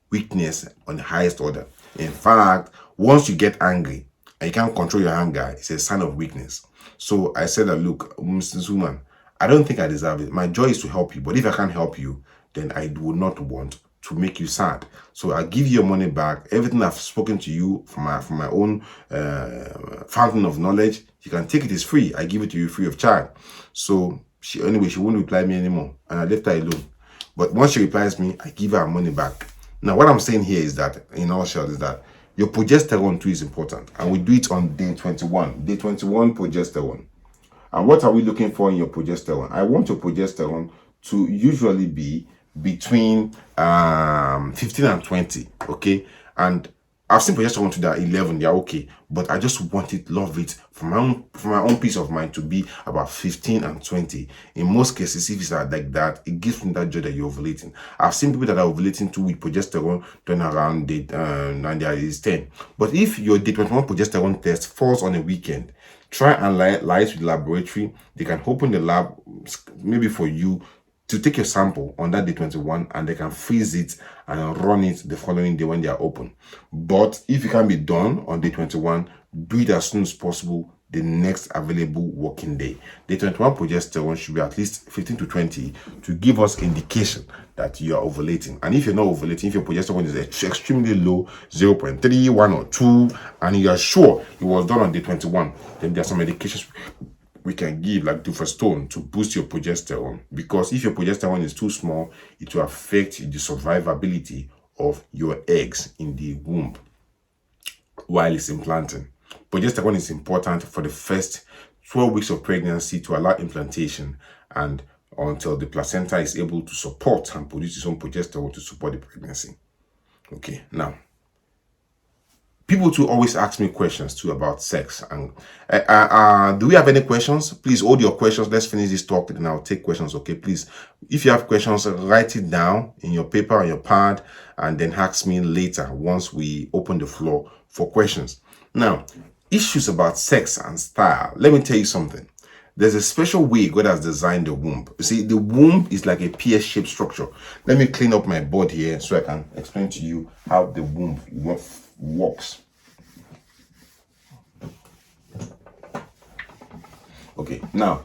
weakness on the highest order. In fact, once you get angry and you can't control your anger, it's a sign of weakness. So I said that, look, Mrs. Woman, I don't think I deserve it. My joy is to help you, but if I can't help you, then I would not want to make you sad. So I'll give you your money back. Everything I've spoken to you from my own fountain of knowledge, you can take it. It's free. I give it to you free of charge. So she won't reply me anymore, and I left her alone. But once she replies me, I give her her money back. Now, what I'm saying here is that, in all short, is that your progesterone too is important, and we do it on day 21. Day 21 progesterone. And what are we looking for in your progesterone? I want your progesterone to usually be between 15 and 20. Okay, and I've seen progesterone to that 11. They're okay, but I just want it, love it for my own peace of mind to be about 15 and 20. In most cases, if it's like that, it gives me that joy that you're ovulating. I've seen people that are ovulating too with progesterone turn around day 9 is 10. But if your day 21 progesterone test falls on a weekend, try and liaise with the laboratory. They can open the lab maybe for you to take your sample on that day 21, and they can freeze it and run it the following day when they are open. But if it can be done on day 21, do it as soon as possible the next available working day. Day 21 progesterone should be at least 15 to 20 to give us indication that you are ovulating. And if you're not ovulating, if your progesterone is extremely low, 0.3, 1 or 2, and you are sure it was done on day 21, then there are some medications we can give, like Progesterone, to boost your progesterone. Because if your progesterone is too small, it will affect the survivability of your eggs in the womb while it's implanting. Progesterone is important for the first 12 weeks of pregnancy to allow implantation and until the placenta is able to support and produce its own progesterone to support the pregnancy. Okay, now, people too always ask me questions too about sex. And do we have any questions? Please hold your questions. Let's finish this talk and I'll take questions. Okay, please. If you have questions, write it down in your paper or your pad and then ask me later once we open the floor for questions. Now, issues about sex and style. Let me tell you something. There's a special way God has designed the womb. You see, the womb is like a pear-shaped structure. Let me clean up my board here so I can explain to you how the womb works. Okay, now,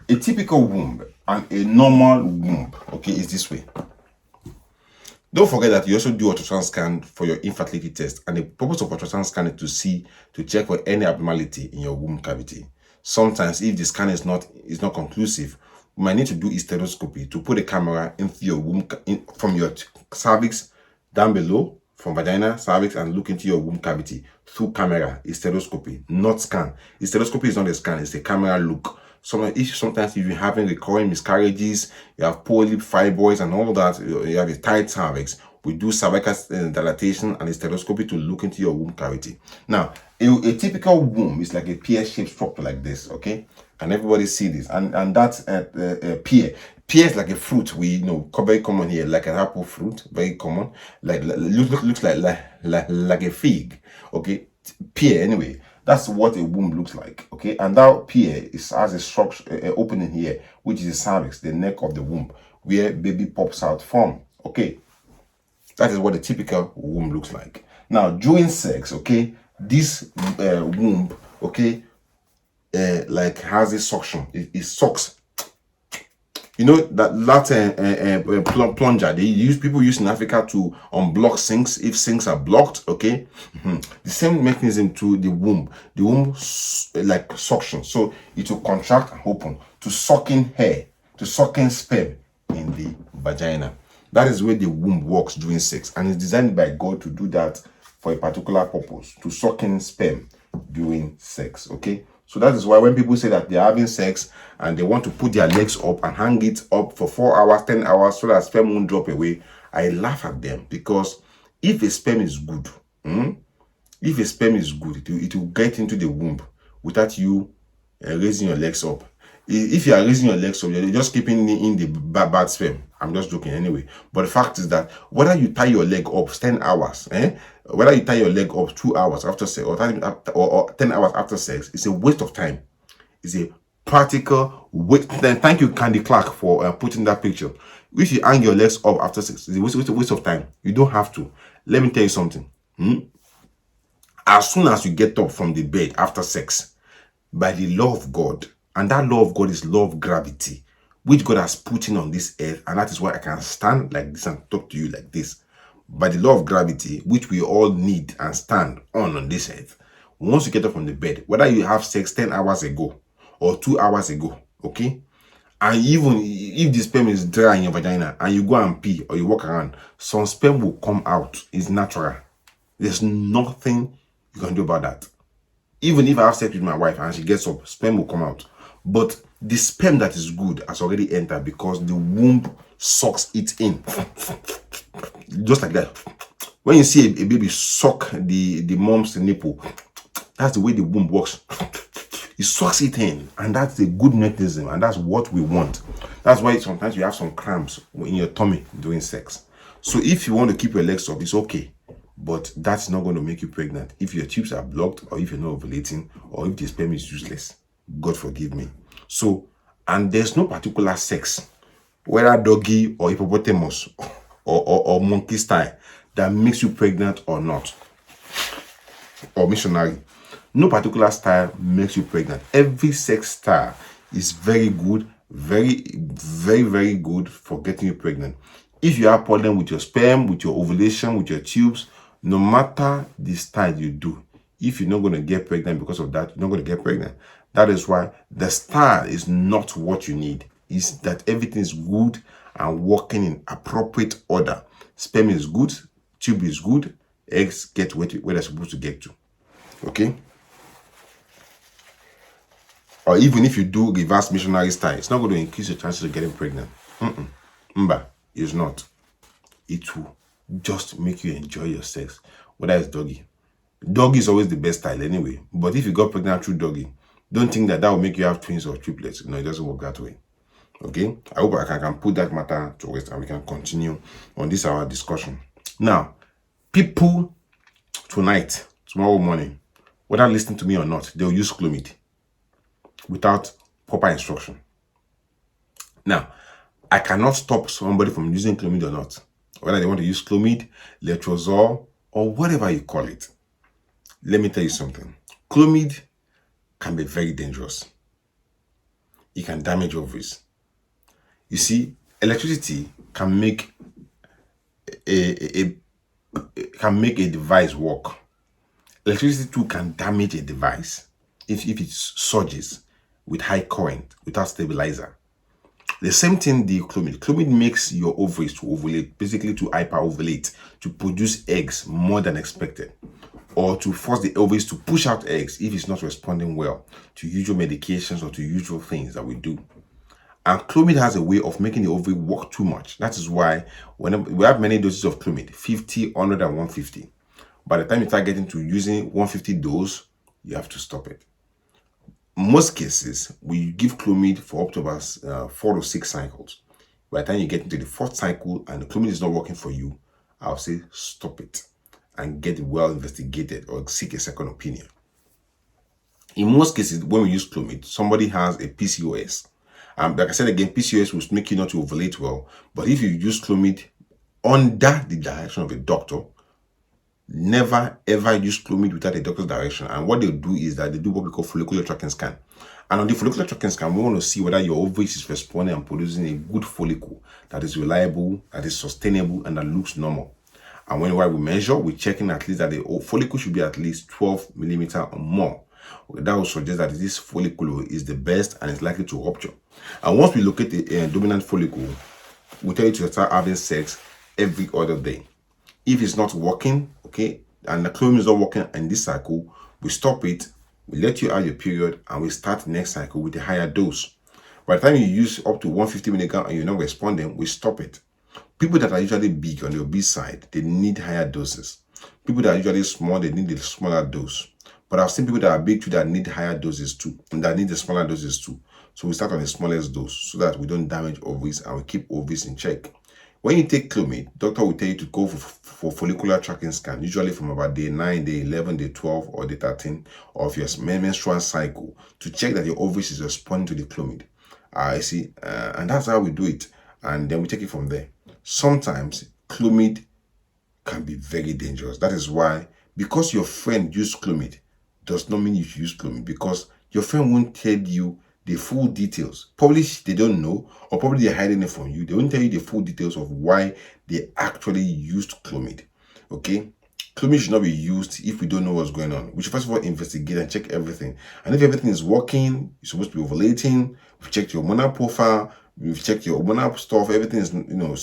a typical womb and a normal womb, okay, is this way. Don't forget that you also do ultrasound scan for your infertility test, and the purpose of ultrasound scan is to check for any abnormality in your womb cavity. Sometimes, if the scan is not conclusive, we might need to do hysteroscopy to put a camera into your womb from your cervix down below, from vagina, cervix, and look into your womb cavity through camera, hysteroscopy, not scan. Hysteroscopy is not a scan; it's a camera look. Sometimes if you're having recurring miscarriages, you have polyp, fibroids, and all that, you have a tight cervix, we do cervical dilatation and hysteroscopy to look into your womb cavity. Now, a typical womb is like a pear-shaped structure like this, okay? Can everybody see this? And that's a pear. Pear is like a fruit. We know very common here, like an apple fruit, very common. Looks like a fig, okay? pear anyway. That's what a womb looks like, okay? And that pear has a structure, opening here, which is the cervix, the neck of the womb, where baby pops out from, okay? That is what a typical womb looks like. Now, during sex, okay, this womb, okay, like has a suction. It sucks. You know that plunger people use in Africa to unblock sinks if sinks are blocked. Okay, the same mechanism to the womb. The womb like suction, so it will contract and open to suck in hair, to suck in sperm in the vagina. That is where the womb works during sex, and it's designed by God to do that for a particular purpose, to suck in sperm during sex. Okay. So that is why when people say that they're having sex and they want to put their legs up and hang it up for 4 hours, 10 hours so that sperm won't drop away, I laugh at them, because if a sperm is good, if a sperm is good, it will get into the womb without you raising your legs up. If you are raising your legs up, you're just keeping in the bad sperm. I'm just joking anyway. But the fact is that whether you tie your leg up 10 hours, whether you tie your leg up 2 hours after sex or 10 hours after sex, it's a waste of time. It's a practical waste. Then thank you, Candy Clark, for putting that picture. If you hang your legs up after sex, it's a waste of time. You don't have to. Let me tell you something. As soon as you get up from the bed after sex, by the law of God, and that law of God is law of gravity, which God has put in on this earth, and that is why I can stand like this and talk to you like this. By the law of gravity, which we all need and stand on this earth, once you get up from the bed, whether you have sex 10 hours ago or 2 hours ago, okay, and even if the sperm is dry in your vagina and you go and pee or you walk around, some sperm will come out. It's natural. There's nothing you can do about that. Even if I have sex with my wife and she gets up, sperm will come out. But the sperm that is good has already entered because the womb sucks it in. Just like that. When you see a baby suck the mom's nipple, that's the way the womb works. It sucks it in, and that's a good mechanism, and that's what we want. That's why sometimes you have some cramps in your tummy during sex. So if you want to keep your legs up, it's okay. But that's not going to make you pregnant if your tubes are blocked, or if you're not ovulating, or if the sperm is useless. God forgive me. So, and there's no particular sex, whether doggy or hippopotamus or monkey style, that makes you pregnant or not, or missionary. No particular style makes you pregnant. Every sex style is very good, very, very, very good for getting you pregnant. If you have problem with your sperm, with your ovulation, with your tubes, no matter the style you do, if you're not going to get pregnant because of that, you're not going to get pregnant. That is why the style is not what you need. It's that everything is good and working in appropriate order. Sperm is good, tube is good, eggs get where they're supposed to get to. Okay? Or even if you do reverse missionary style, it's not going to increase your chances of getting pregnant. Mba, it's not. It will just make you enjoy your sex, whether it's doggy. Doggy is always the best style anyway. But if you got pregnant through doggy, don't think that will make you have twins or triplets. No, it doesn't work that way. Okay? I hope I can put that matter to rest and we can continue on this our discussion. Now, people tonight, tomorrow morning, whether listening to me or not, they'll use Clomid without proper instruction. Now, I cannot stop somebody from using Clomid or not. Whether they want to use Clomid, letrozole, or whatever you call it. Let me tell you something. Clomid can be very dangerous. It can damage ovaries. You see, electricity can make a device work. Electricity too can damage a device if it surges with high current without stabilizer. The same thing the Clomid. Clomid makes your ovaries to ovulate, basically to hyperovulate, to produce eggs more than expected, or to force the ovaries to push out eggs if it's not responding well to usual medications or to usual things that we do. And Clomid has a way of making the ovary work too much. That is why whenever we have many doses of Clomid, 50, 100, and 150. By the time you start getting to using 150 dose, you have to stop it. Most cases, we give Clomid for up to about 4 to 6 cycles. By the time you get into the 4th cycle and the Clomid is not working for you, I'll say stop it. and get well investigated or seek a second opinion. In most cases, when we use Clomid, somebody has a PCOS. Like I said again, PCOS will make you not to ovulate well. But if you use Clomid under the direction of a doctor, never ever use Clomid without a doctor's direction. And what they'll do is that they do what we call follicular tracking scan. And on the follicular tracking scan, we want to see whether your ovaries is responding and producing a good follicle that is reliable, that is sustainable, and that looks normal. And whenever we measure, we're checking at least that the follicle should be at least 12 millimeter or more. That will suggest that this follicle is the best and is likely to rupture. And once we locate the dominant follicle, we tell you to start having sex every other day. If it's not working, okay, and the Clomid is not working in this cycle, we stop it, we let you have your period, and we start the next cycle with a higher dose. By the time you use up to 150 milligrams and you're not responding, we stop it. People that are usually big on the obese side, they need higher doses. People that are usually small, they need a smaller dose. But I've seen people that are big too that need higher doses too, and that need the smaller doses too. So we start on the smallest dose so that we don't damage ovaries and we keep ovaries in check. When you take Clomid, doctor will tell you to go for follicular tracking scan, usually from about day 9, day 11, day 12, or day 13 of your menstrual cycle to check that your ovaries is responding to the Clomid. And that's how we do it. And then we take it from there. Sometimes Clomid can be very dangerous. That is why, because your friend used Clomid, does not mean you should use Clomid, because your friend won't tell you the full details. Probably they don't know, or probably they're hiding it from you. They won't tell you the full details of why they actually used Clomid. Okay? Clomid should not be used if we don't know what's going on. We should first of all investigate and check everything. And if everything is working, you're supposed to be ovulating, we've checked your hormonal profile, we've checked your hormonal stuff, everything is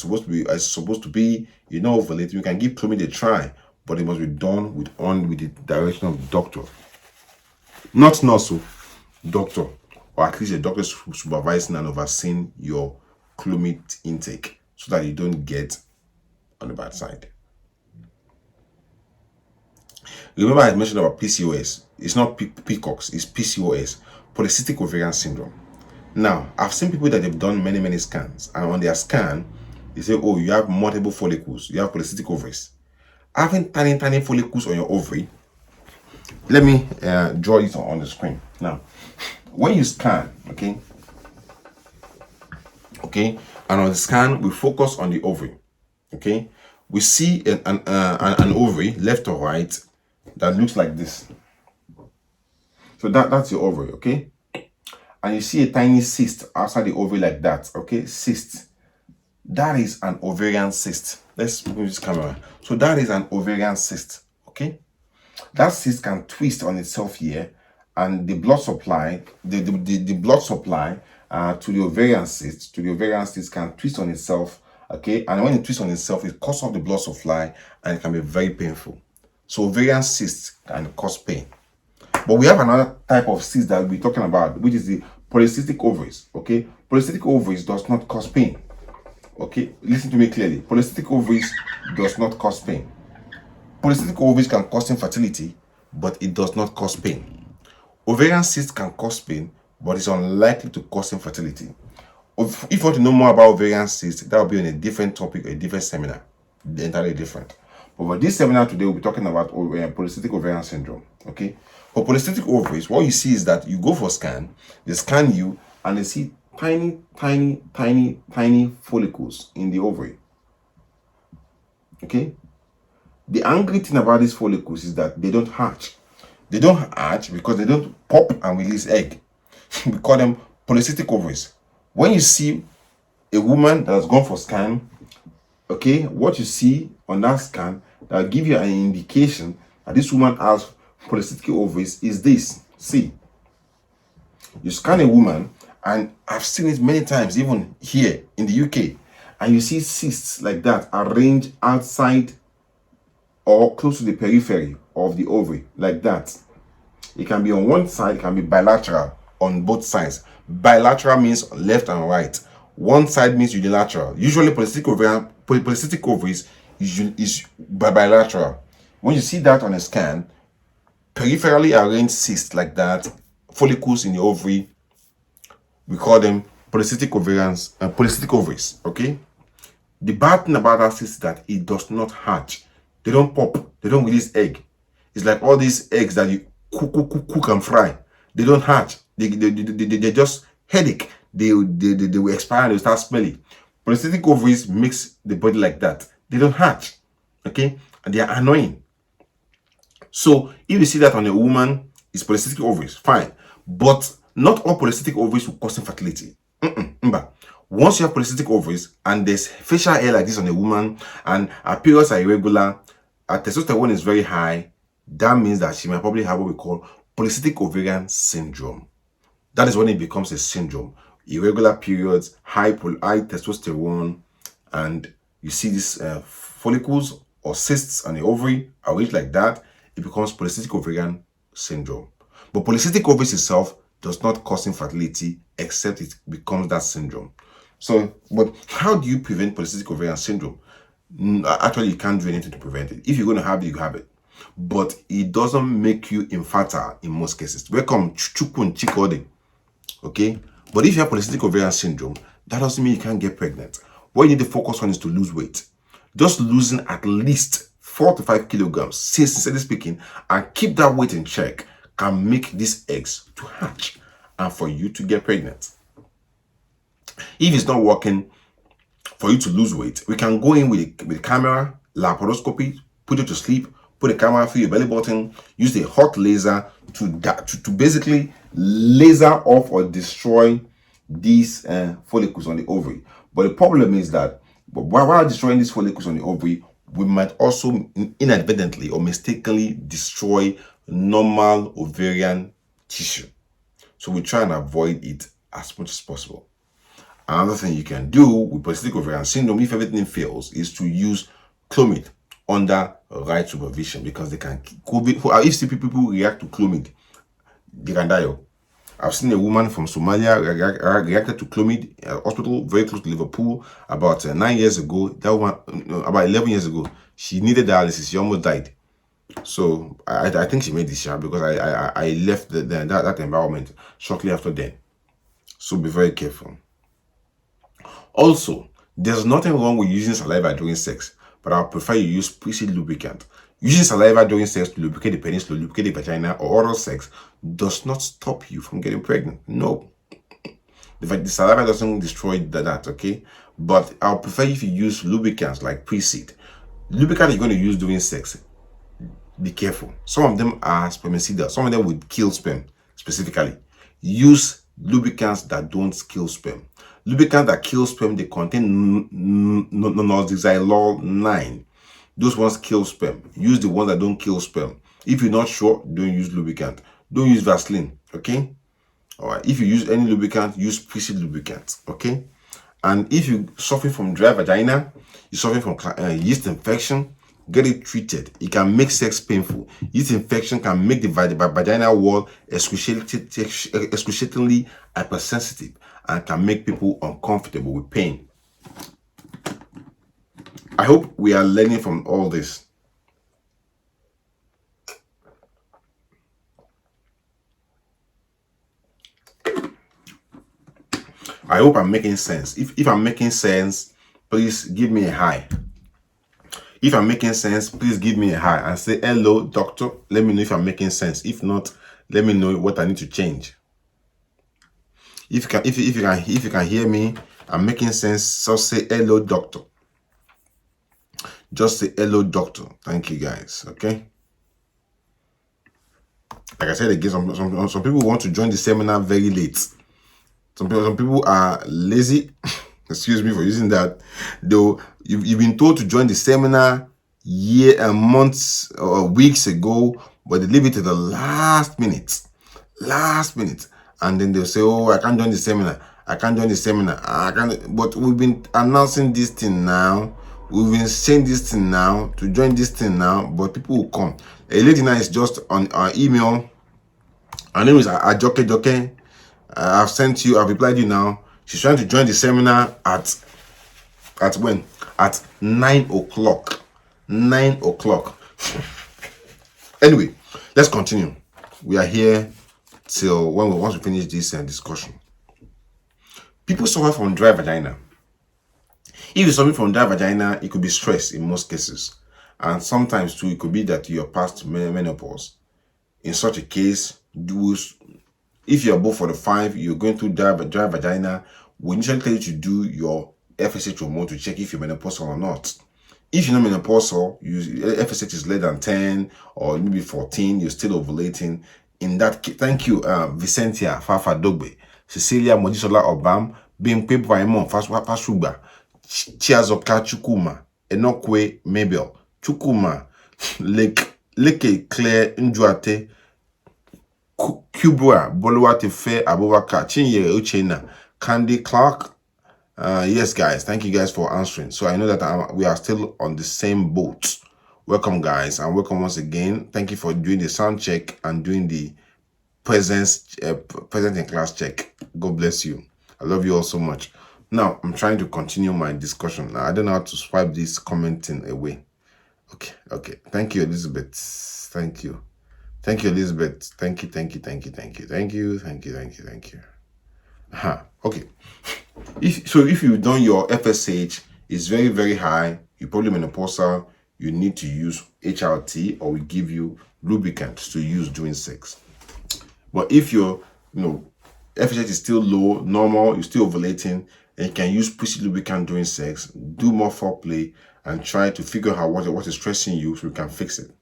supposed to be as supposed to be, you're not ovulating, you can give Clomid a try, but it must be done with the direction of the doctor. Not nurse, doctor, or at least a doctor supervising and overseeing your Clomid intake so that you don't get on the bad side. Remember I mentioned about PCOS. It's not Pcos, it's PCOS, Polycystic Ovarian Syndrome. Now, I've seen people that have done many scans, and on their scan, they say, oh, you have multiple follicles, you have polycystic ovaries. Having tiny follicles on your ovary, let me draw it on the screen. Now, when you scan, okay, and on the scan, we focus on the ovary, okay, we see an ovary, left or right, that looks like this. So that's your ovary, okay? And you see a tiny cyst outside the ovary like that, okay? Cyst. That is an ovarian cyst. Let's move this camera. So that is an ovarian cyst, okay? That cyst can twist on itself here, and the blood supply, the blood supply to the ovarian cyst can twist on itself, okay? And when it twists on itself, it cuts off the blood supply, and it can be very painful. So ovarian cysts can cause pain. But we have another type of cyst that we'll be talking about, which is the polycystic ovaries, okay? Polycystic ovaries does not cause pain, okay? Listen to me clearly. Polycystic ovaries does not cause pain. Polycystic ovaries can cause infertility, but it does not cause pain. Ovarian cysts can cause pain, but it's unlikely to cause infertility. If you want to know more about ovarian cysts, that will be on a different topic, a different seminar, entirely different. But for this seminar today, we'll be talking about polycystic ovarian syndrome, okay? For polycystic ovaries, what you see is that you go for scan, they scan you, and they see tiny follicles in the ovary, okay? The angry thing about these follicles is that they don't hatch. They don't hatch because they don't pop and release egg. We call them polycystic ovaries. When you see a woman that has gone for scan, okay, what you see on that scan that will give you an indication that this woman has polycystic ovaries is this. See, you scan a woman, and I've seen it many times, even here in the UK, and you see cysts like that arranged outside or close to the periphery of the ovary, like that. It can be on one side, it can be bilateral on both sides. Bilateral means left and right. One side means unilateral. Usually polycystic ovaries is bilateral. When you see that on a scan, peripherally arranged cysts like that, follicles in the ovary, we call them polycystic ovaries, okay? The bad thing about that cyst is that it does not hatch. They don't pop. They don't release egg. It's like all these eggs that you cook and fry. They don't hatch. They just headache. They will expire and they will start smelling. Polycystic ovaries makes the body like that. They don't hatch. Okay? And they are annoying. So if you see that on a woman, it's polycystic ovaries, fine. But not all polycystic ovaries will cause infertility. Once you have polycystic ovaries and there's facial hair like this on a woman and her periods are irregular, her testosterone is very high, that means that she might probably have what we call polycystic ovarian syndrome. That is when it becomes a syndrome. Irregular periods, high testosterone, and you see these follicles or cysts on the ovary arranged like that, it becomes polycystic ovarian syndrome. But polycystic ovaries itself does not cause infertility except it becomes that syndrome. So, but how do you prevent polycystic ovarian syndrome? Actually, you can't do anything to prevent it. If you're going to have it, you have it. But it doesn't make you infertile in most cases. Welcome, chukun chikode. Okay? But if you have polycystic ovarian syndrome, that doesn't mean you can't get pregnant. What you need to focus on is to lose weight. Just losing at least 4 to 5 kilograms, sincerely speaking, and keep that weight in check can make these eggs to hatch and for you to get pregnant. If it's not working for you to lose weight, we can go in with a camera, laparoscopy, put you to sleep, put a camera through your belly button, use a hot laser to basically laser off or destroy these follicles on the ovary. But the problem is that while destroying these follicles on the ovary, we might also inadvertently or mistakenly destroy normal ovarian tissue. So we try and avoid it as much as possible. Another thing you can do with polycystic ovarian syndrome, if everything fails, is to use Clomid under right supervision, because they can if people react to Clomid, they can die. I've seen a woman from Somalia reacted to Clomid hospital very close to Liverpool about 9 years ago. That woman, about 11 years ago, she needed dialysis. She almost died. So I think she made this shot because I left that environment shortly after then. So be very careful. Also, there's nothing wrong with using saliva during sex, but I prefer you use Precede Lubricant. Using saliva during sex to lubricate the penis, to lubricate the vagina, or oral sex does not stop you from getting pregnant. No. The saliva doesn't destroy that, okay? But I'll prefer if you use lubricants like Precede. Lubricant you're going to use during sex, be careful. Some of them are spermicidal. Some of them would kill sperm, specifically. Use lubricants that don't kill sperm. Lubricants that kill sperm, they contain nonoxynol 9. Those ones kill sperm. Use the ones that don't kill sperm. If you're not sure, don't use lubricant. Don't use Vaseline, okay? All right. If you use any lubricant, use Precede lubricant, okay? And if you're suffering from dry vagina, you're suffering from yeast infection, get it treated. It can make sex painful. Yeast infection can make the vaginal wall excruciatingly hypersensitive and can make people uncomfortable with pain. I hope we are learning from all this. I hope I'm making sense. If I'm making sense, please give me a high. If I'm making sense, please give me a high and say, hello, doctor. Let me know if I'm making sense. If not, let me know what I need to change. If you can hear me, I'm making sense. So say hello, doctor. Just say hello, doctor. Thank you, guys. Okay. Like I said again, some people want to join the seminar very late. Some people are lazy. Excuse me for using that. Though you've been told to join the seminar months or weeks ago, but they leave it to the last minute, and then they'll say, "Oh, I can't join the seminar. I can't join the seminar. I can't." But we've been announcing this thing now. We've been saying this thing now to join this thing now, but people will come. A lady now is just on our email. Her name is Agege. I've sent you. I've replied you now. She's trying to join the seminar at when? At 9 o'clock. 9 o'clock. Anyway, let's continue. We are here till once we finish this discussion. People suffer from dry vagina. If you're suffering from dry vagina, it could be stress in most cases. And sometimes too, it could be that you're past menopause. In such a case, if you're above 45, you're going through dry vagina, we initially tell you to do your FSH hormone to check if you're menopausal or not. If you're not menopausal, FSH is less than 10 or maybe 14, you're still ovulating. In that case, thank you, Vicentia Fafa Dogbe, Cecilia Mojisola Obam, Bimpe Paimon Fasuba, Chiazopka Chukuma, Enokwe Mabel, Chukuma, Leke Claire Njuate, Kubwa Boluwate Fe Abubakar, Chinyere Uchena, Candy Clark. Yes, guys, thank you guys for answering. So I know that we are still on the same boat. Welcome, guys, and welcome once again. Thank you for doing the sound check and doing the present in class check. God bless you. I love you all so much. Now I'm trying to continue my discussion. Now I don't know how to swipe this commenting away. Okay. Thank you, Elizabeth. Thank you, Elizabeth. Thank you. Okay. If you've done your FSH, it's very, very high, you're probably menopausal, you need to use HRT, or we give you lubricants to use during sex. But if your FSH is still low, normal, you're still ovulating, and you can use Precede Lubricant during sex, do more foreplay, and try to figure out what is stressing you so you can fix it.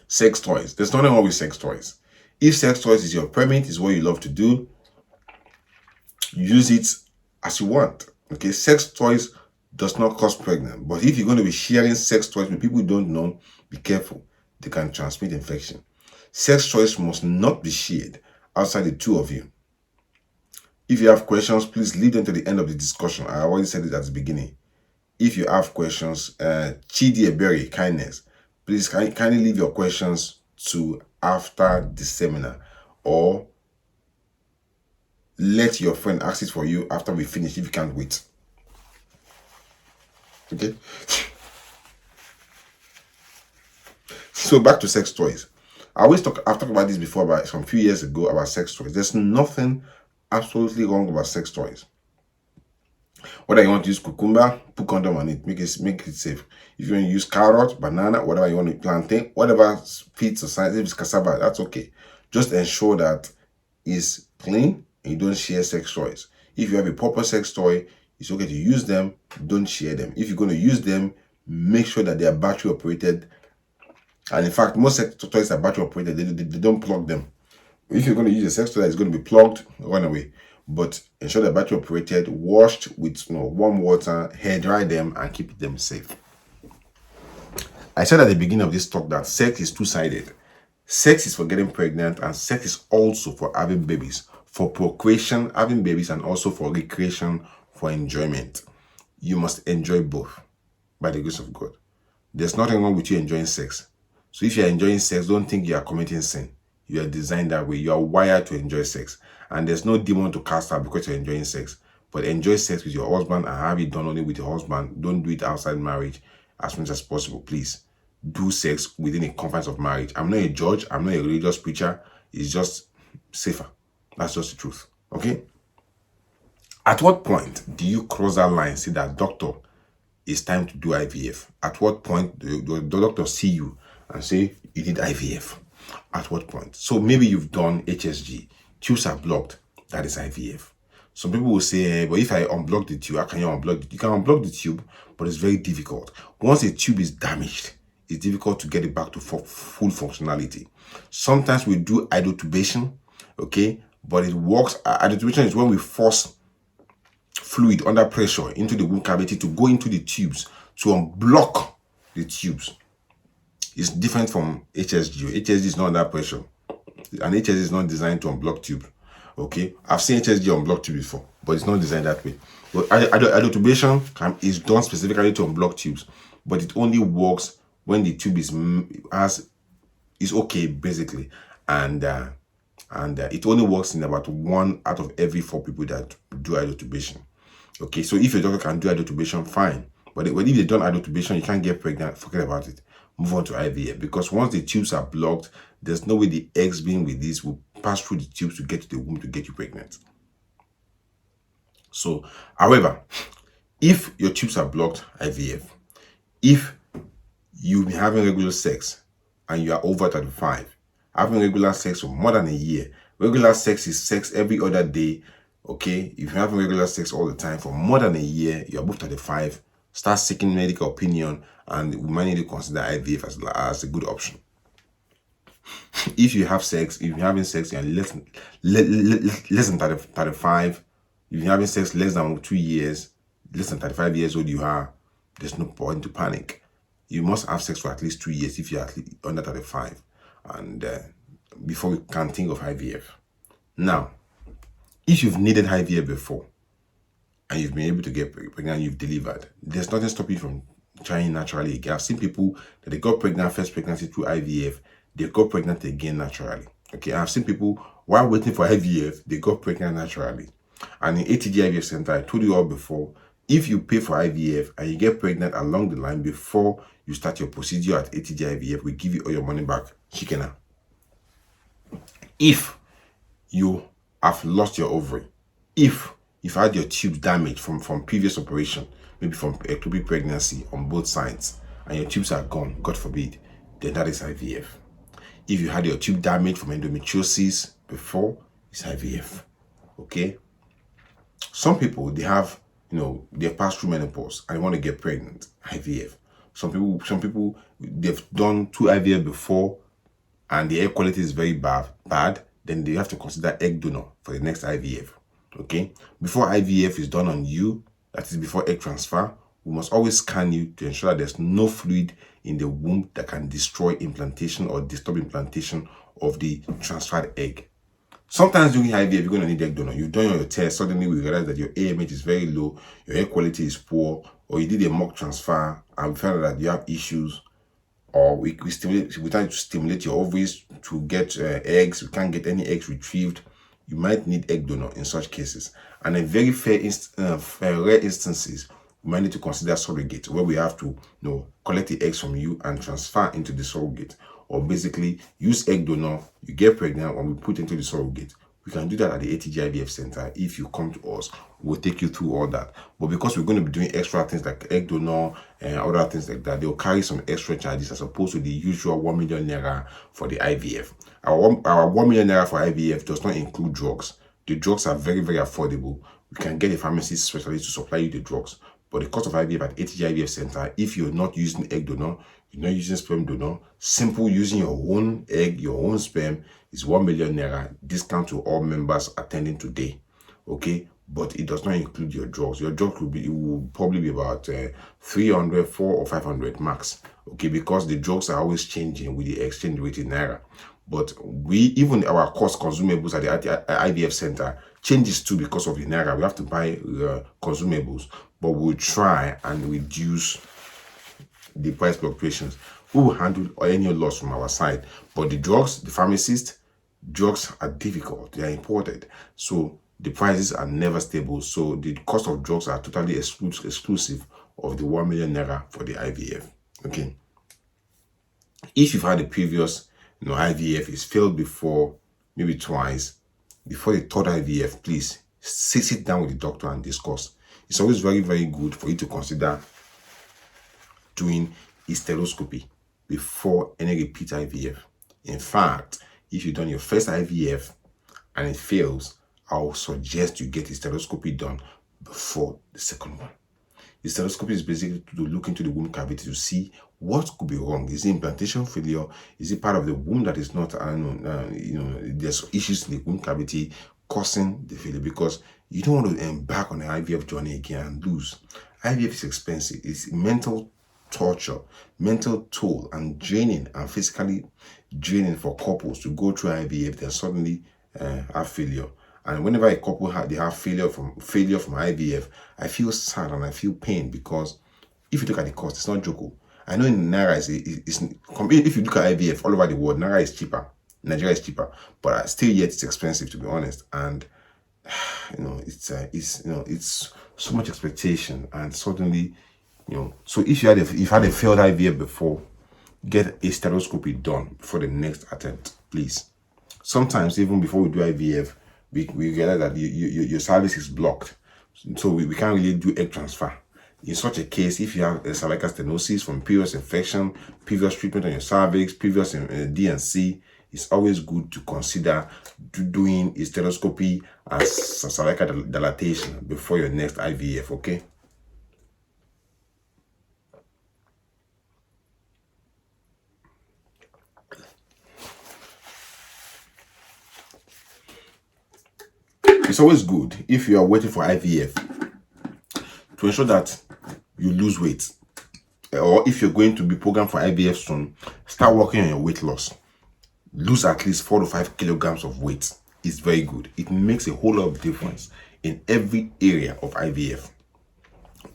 Sex toys. There's nothing wrong with sex toys. If sex toys is your permit, is what you love to do, use it as you want. Okay, sex toys does not cause pregnant, but if you're going to be sharing sex toys with people who don't know, be careful. They can transmit infection. Sex toys must not be shared outside the two of you. If you have questions, please leave them to the end of the discussion. I already said it at the beginning. If you have questions, Chidi Berry, kindness, please kindly leave your questions to after the seminar, or let your friend ask it for you after we finish if you can't wait. Okay. So back to sex toys. I've talked about this before, about some few years ago, about sex toys. There's nothing absolutely wrong about sex toys. Whether you want to use cucumber, put condom on it, make it safe. If you want to use carrot, banana, whatever you want to plantain, whatever fits the size, if it's cassava, that's okay. Just ensure that it's clean and you don't share sex toys. If you have a proper sex toy, it's okay to use them, don't share them. If you're going to use them, make sure that they are battery operated. And in fact, most sex toys are battery operated, they don't plug them. If you're going to use a sex toy that is going to be plugged, run away. But ensure they're battery operated, washed with warm water, hair dry them, and keep them safe. I said at the beginning of this talk that sex is two-sided. Sex is for getting pregnant, and sex is also for having babies, for procreation, having babies, and also for recreation, for enjoyment. You must enjoy both by the grace of God. There's nothing wrong with you enjoying sex. So if you're enjoying sex, don't think you are committing sin. You are designed that way. You are wired to enjoy sex. And there's no demon to cast out because you're enjoying sex. But enjoy sex with your husband and have it done only with your husband. Don't do it outside marriage as much as possible, please. Do sex within the confines of marriage. I'm not a judge. I'm not a religious preacher. It's just safer. That's just the truth. Okay? At what point do you cross that line and say that, doctor, it's time to do IVF? At what point do the doctor see you and say, you did IVF? At what point? So maybe you've done HSG. Tubes are blocked. That is IVF. Some people will say, but if I unblock the tube, how can you unblock it? You can unblock the tube, but it's very difficult. Once a tube is damaged, it's difficult to get it back to full functionality. Sometimes we do hydrotubation, okay? But it works. Hydrotubation is when we force fluid under pressure into the womb cavity to go into the tubes to unblock the tubes. It's different from HSG. HSG is not under pressure. And HSG is not designed to unblock tube. Okay, I've seen HSG unblock tube before, but it's not designed that way. But hydrotubation is done specifically to unblock tubes, but it only works when the tube is okay basically, and it only works in about 1 out of every 4 people that do hydrotubation. Okay, so if your doctor can do hydrotubation, fine. But if they don't hydrotubation, you can't get pregnant. Forget about it. Move on to IVF, because once the tubes are blocked, there's no way the eggs being released will pass through the tubes to get to the womb to get you pregnant. So, however, if your tubes are blocked, IVF. If you've been having regular sex and you are over 35, having regular sex for more than a year. Regular sex is sex every other day. Okay, if you're having regular sex all the time for more than a year, you're above 35, start seeking medical opinion, and we might need to consider IVF as a good option. If you have sex, if you're having sex and less than 35, if you're having sex less than 2 years, less than 35 years old you are, there's no point to panic. You must have sex for at least 2 years if you're under 35, and before we can think of IVF. Now, if you've needed IVF before and you've been able to get pregnant and you've delivered, there's nothing stopping you from trying naturally again. I've seen people that they got pregnant first pregnancy through IVF, they got pregnant again naturally. Okay, I've seen people while waiting for IVF, they got pregnant naturally. And in ATG IVF Center, I told you all before, if you pay for IVF and you get pregnant along the line before you start your procedure at ATG IVF, we give you all your money back. Chikena. If you have lost your ovary, if you've had your tubes damaged from previous operation, maybe from ectopic pregnancy on both sides, and your tubes are gone, God forbid, then that is IVF. If you had your tube damaged from endometriosis before, it's IVF. Okay? Some people, they have, they've passed through menopause and they want to get pregnant, IVF. Some people, they've done 2 IVF before and the egg quality is very bad, then they have to consider egg donor for the next IVF. Okay? Before IVF is done on you, that is before egg transfer, we must always scan you to ensure that there's no fluid in the womb that can destroy implantation or disturb implantation of the transferred egg. Sometimes during IVF, you're going to need egg donor. You've done your test, suddenly we realize that your AMH is very low, your egg quality is poor, or you did a mock transfer and we found out that you have issues, or we try to stimulate your ovaries to get eggs, we can't get any eggs retrieved. You might need egg donor in such cases. And in very rare instances, we might need to consider surrogate, where we have to collect the eggs from you and transfer into the surrogate. Or basically use egg donor, you get pregnant and we put into the surrogate. We can do that at the ATG IVF Center. If you come to us, we'll take you through all that. But because we're going to be doing extra things like egg donor and other things like that, they'll carry some extra charges as opposed to the usual 1 million naira for the IVF. Our 1 million naira for IVF does not include drugs. The drugs are very, very affordable. We can get a pharmacist specialist to supply you the drugs. But the cost of IVF at ATG IVF Center, if you're not using egg donor, you're not using sperm donor, simple using your own egg, your own sperm, is 1 million naira, discount to all members attending today. Okay, but it does not include your drugs. Your drugs will probably be about 300, 400 or 500 max. Okay, because the drugs are always changing with the exchange rate in naira. But even our cost consumables at the IVF Center changes too because of the naira. We have to buy consumables, but we'll try and reduce the price fluctuations. We will handle any loss from our side. But the drugs, the pharmacist, drugs are difficult. They are imported. So the prices are never stable. So the cost of drugs are totally exclusive of the 1 million naira for the IVF. Okay. If you've had a previous IVF is failed before, maybe twice, before the third IVF, please sit down with the doctor and discuss. It's always very, very good for you to consider doing hysteroscopy before any repeat IVF. In fact, if you've done your first IVF and it fails, I'll suggest you get hysteroscopy done before the second one. Hysteroscopy is basically to look into the womb cavity to see what could be wrong. Is it implantation failure? Is it part of the womb that is not, there's issues in the womb cavity causing the failure? Because you don't want to embark on an IVF journey again and lose. IVF is expensive. It's mental torture, mental toll, and draining, and physically draining for couples to go through IVF, then suddenly have failure. And whenever a couple have failure from IVF, I feel sad and I feel pain, because if you look at the cost, it's not joke. I know in Naira, if you look at IVF all over the world, Naira is cheaper, Nigeria is cheaper, but still yet it's expensive, to be honest. And it's so much expectation, and suddenly, so if you've had a failed IVF before, get a hysteroscopy done before the next attempt, please. Sometimes even before we do IVF, we realize that your cervix is blocked, so we can't really do egg transfer. In such a case, if you have a cervical stenosis from previous infection, previous treatment on your cervix, previous D&C, it's always good to consider doing a hysteroscopy and cervical dilatation before your next IVF, okay? It's always good if you are waiting for IVF to ensure that you lose weight, or if you're going to be programmed for IVF soon, start working on your weight loss. Lose at least 4 to 5 kilograms of weight. It's very good. It makes a whole lot of difference in every area of IVF.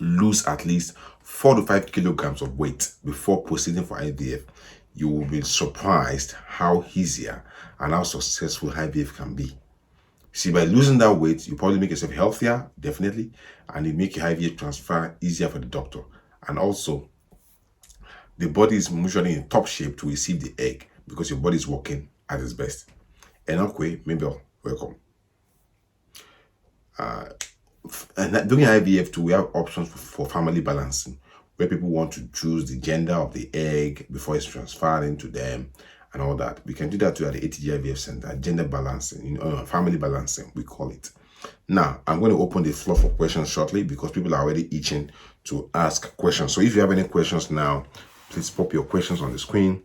Lose at least 4 to 5 kilograms of weight before proceeding for IVF. You will be surprised how easier and how successful IVF can be. See, by losing that weight, you probably make yourself healthier, definitely, and it make your IVF transfer easier for the doctor. And also, the body is usually in top shape to receive the egg because your body is working at its best. Enokwe, Mabel, welcome. And during IVF too, we have options for family balancing, where people want to choose the gender of the egg before it's transferred into them and all that. We can do that too at the ATG IVF Center, gender balancing, family balancing, we call it. Now, I'm going to open the floor for questions shortly because people are already itching to ask questions. So if you have any questions now, please pop your questions on the screen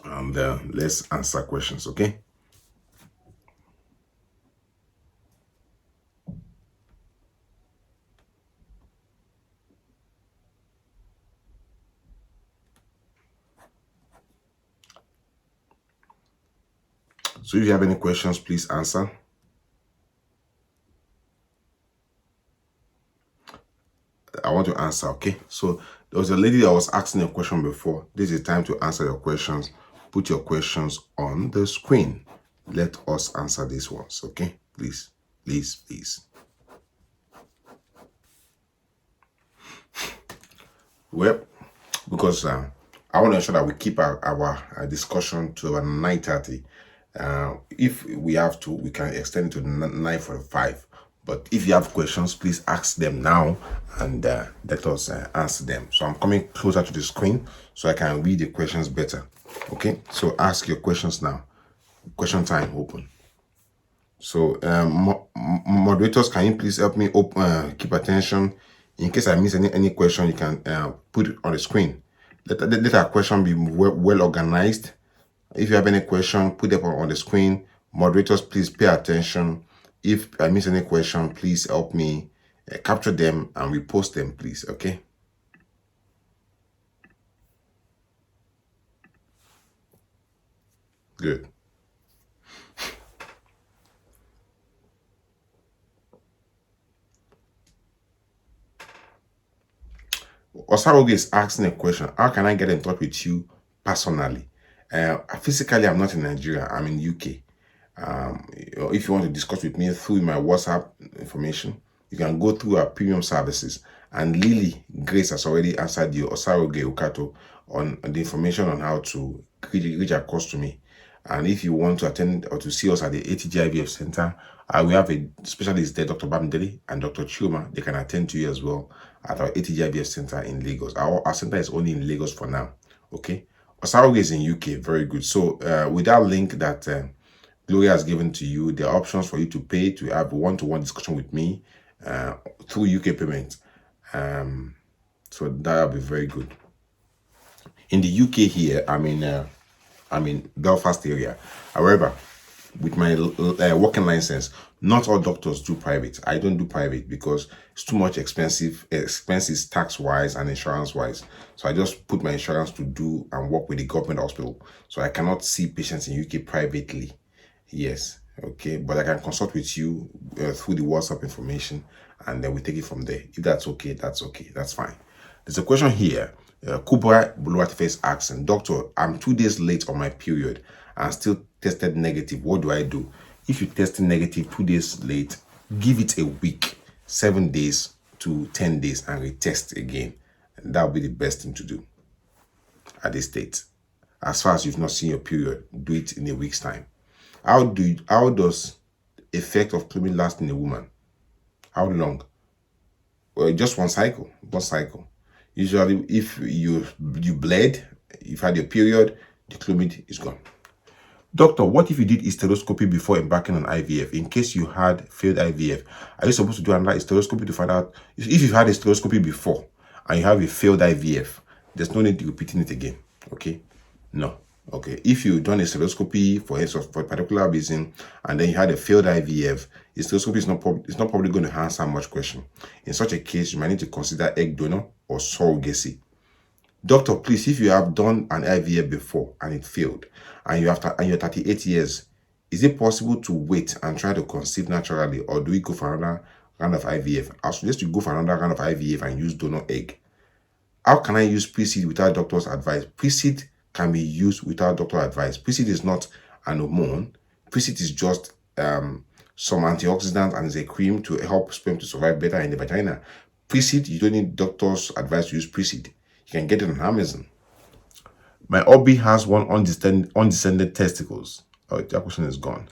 and let's answer questions, okay? So if you have any questions, please answer. I want to answer, okay? So there was a lady that was asking a question before. This is the time to answer your questions. Put your questions on the screen. Let us answer these ones, okay? Please, please, please. Well, because I want to ensure that we keep our discussion to about 9:30. If we have to, we can extend it to 9:45. But if you have questions, please ask them now and let us answer them. So I'm coming closer to the screen so I can read the questions better. Okay, so ask your questions now. Question time open. So moderators, can you please help me keep attention? In case I miss any question, you can put it on the screen. Let our question be well organized. If you have any question, put them on the screen. Moderators, please pay attention. If I miss any question, please help me capture them and repost them, please, okay? Good. Osaroge is asking a question. How can I get in touch with you personally? Physically, I'm not in Nigeria. I'm in UK. If you want to discuss with me through my WhatsApp information, you can go through our premium services. And Lily Grace has already answered you, Osaroge Okato, on the information on how to reach across to me. And if you want to attend or to see us at the ATG IVF Center, we have a specialist there, Dr Babajide and Dr Chuma. They can attend to you as well at our ATG IVF Center in Lagos. Our center is only in Lagos for now. Okay. Osaroge is in UK. Very good. So with that link that Gloria has given to you, there are options for you to pay to have one-to-one discussion with me through UK payment. So that'll be very good. In the UK here, I'm in Belfast area. However, with my working license, not all doctors do private. I don't do private because it's too much expenses tax-wise and insurance-wise. So I just put my insurance to do and work with the government hospital. So I cannot see patients in UK privately. Yes, okay, but I can consult with you through the WhatsApp information, and then we take it from there. If that's okay, that's okay. That's fine. There's a question here. Kubra Buluatiface asking, Doctor, I'm 2 days late on my period and still tested negative. What do I do? If you tested negative 2 days late, give it a week, 7 days to 10 days, and retest again. And that will be the best thing to do at this state. As far as you've not seen your period, do it in a week's time. How does effect of clomid last in a woman? How long? just one cycle. Usually, if you bled, you've had your period, the clomid is gone. Doctor, what if you did hysteroscopy before embarking on IVF? In case you had failed IVF, are you supposed to do another hysteroscopy to find out if you've had hysteroscopy before and you have a failed IVF? There's no need to repeating it again. Okay, no. Okay, if you've done a hysteroscopy for a particular reason and then you had a failed IVF, hysteroscopy is not probably going to answer much question. In such a case, you might need to consider egg donor or surrogacy. Doctor, please, if you have done an IVF before and it failed, and you're 38 years, is it possible to wait and try to conceive naturally, or do we go for another round of IVF? I suggest you go for another round of IVF and use donor egg. How can I use Precede without doctor's advice? Precede can be used without doctor advice. Precede is not an hormone. Precede is just some antioxidant and is a cream to help sperm to survive better in the vagina. Precede, you don't need doctor's advice to use Precede. You can get it on Amazon. My hubby has one undescended testicles. Oh, that question is gone.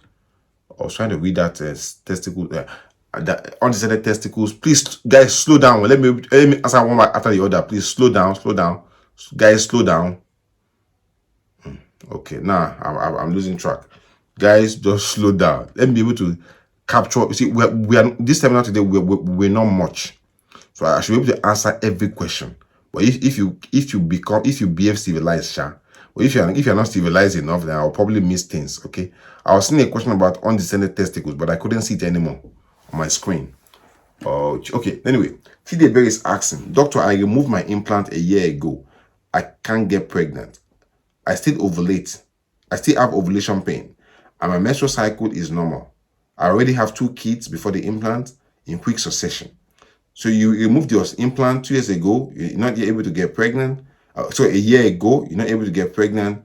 I was trying to read that testicle. That undescended testicles. Please, guys, slow down. Let me answer one after the other. Please slow down. Guys, slow down. Okay, now I'm losing track. Guys, just slow down. Let me be able to capture. You see, we are this seminar today. We're not much, so I should be able to answer every question. But if you behave civilized, but if you're not civilized enough, then I'll probably miss things. Okay, I was seeing a question about undescended testicles, but I couldn't see it anymore on my screen. Oh, okay. Anyway, Tidebe is asking, Doctor, I removed my implant a year ago. I can't get pregnant. I still ovulate. I still have ovulation pain, and my menstrual cycle is normal. I already have 2 kids before the implant in quick succession. So you removed your implant 2 years ago, you're not able to get pregnant. So a year ago, you're not able to get pregnant.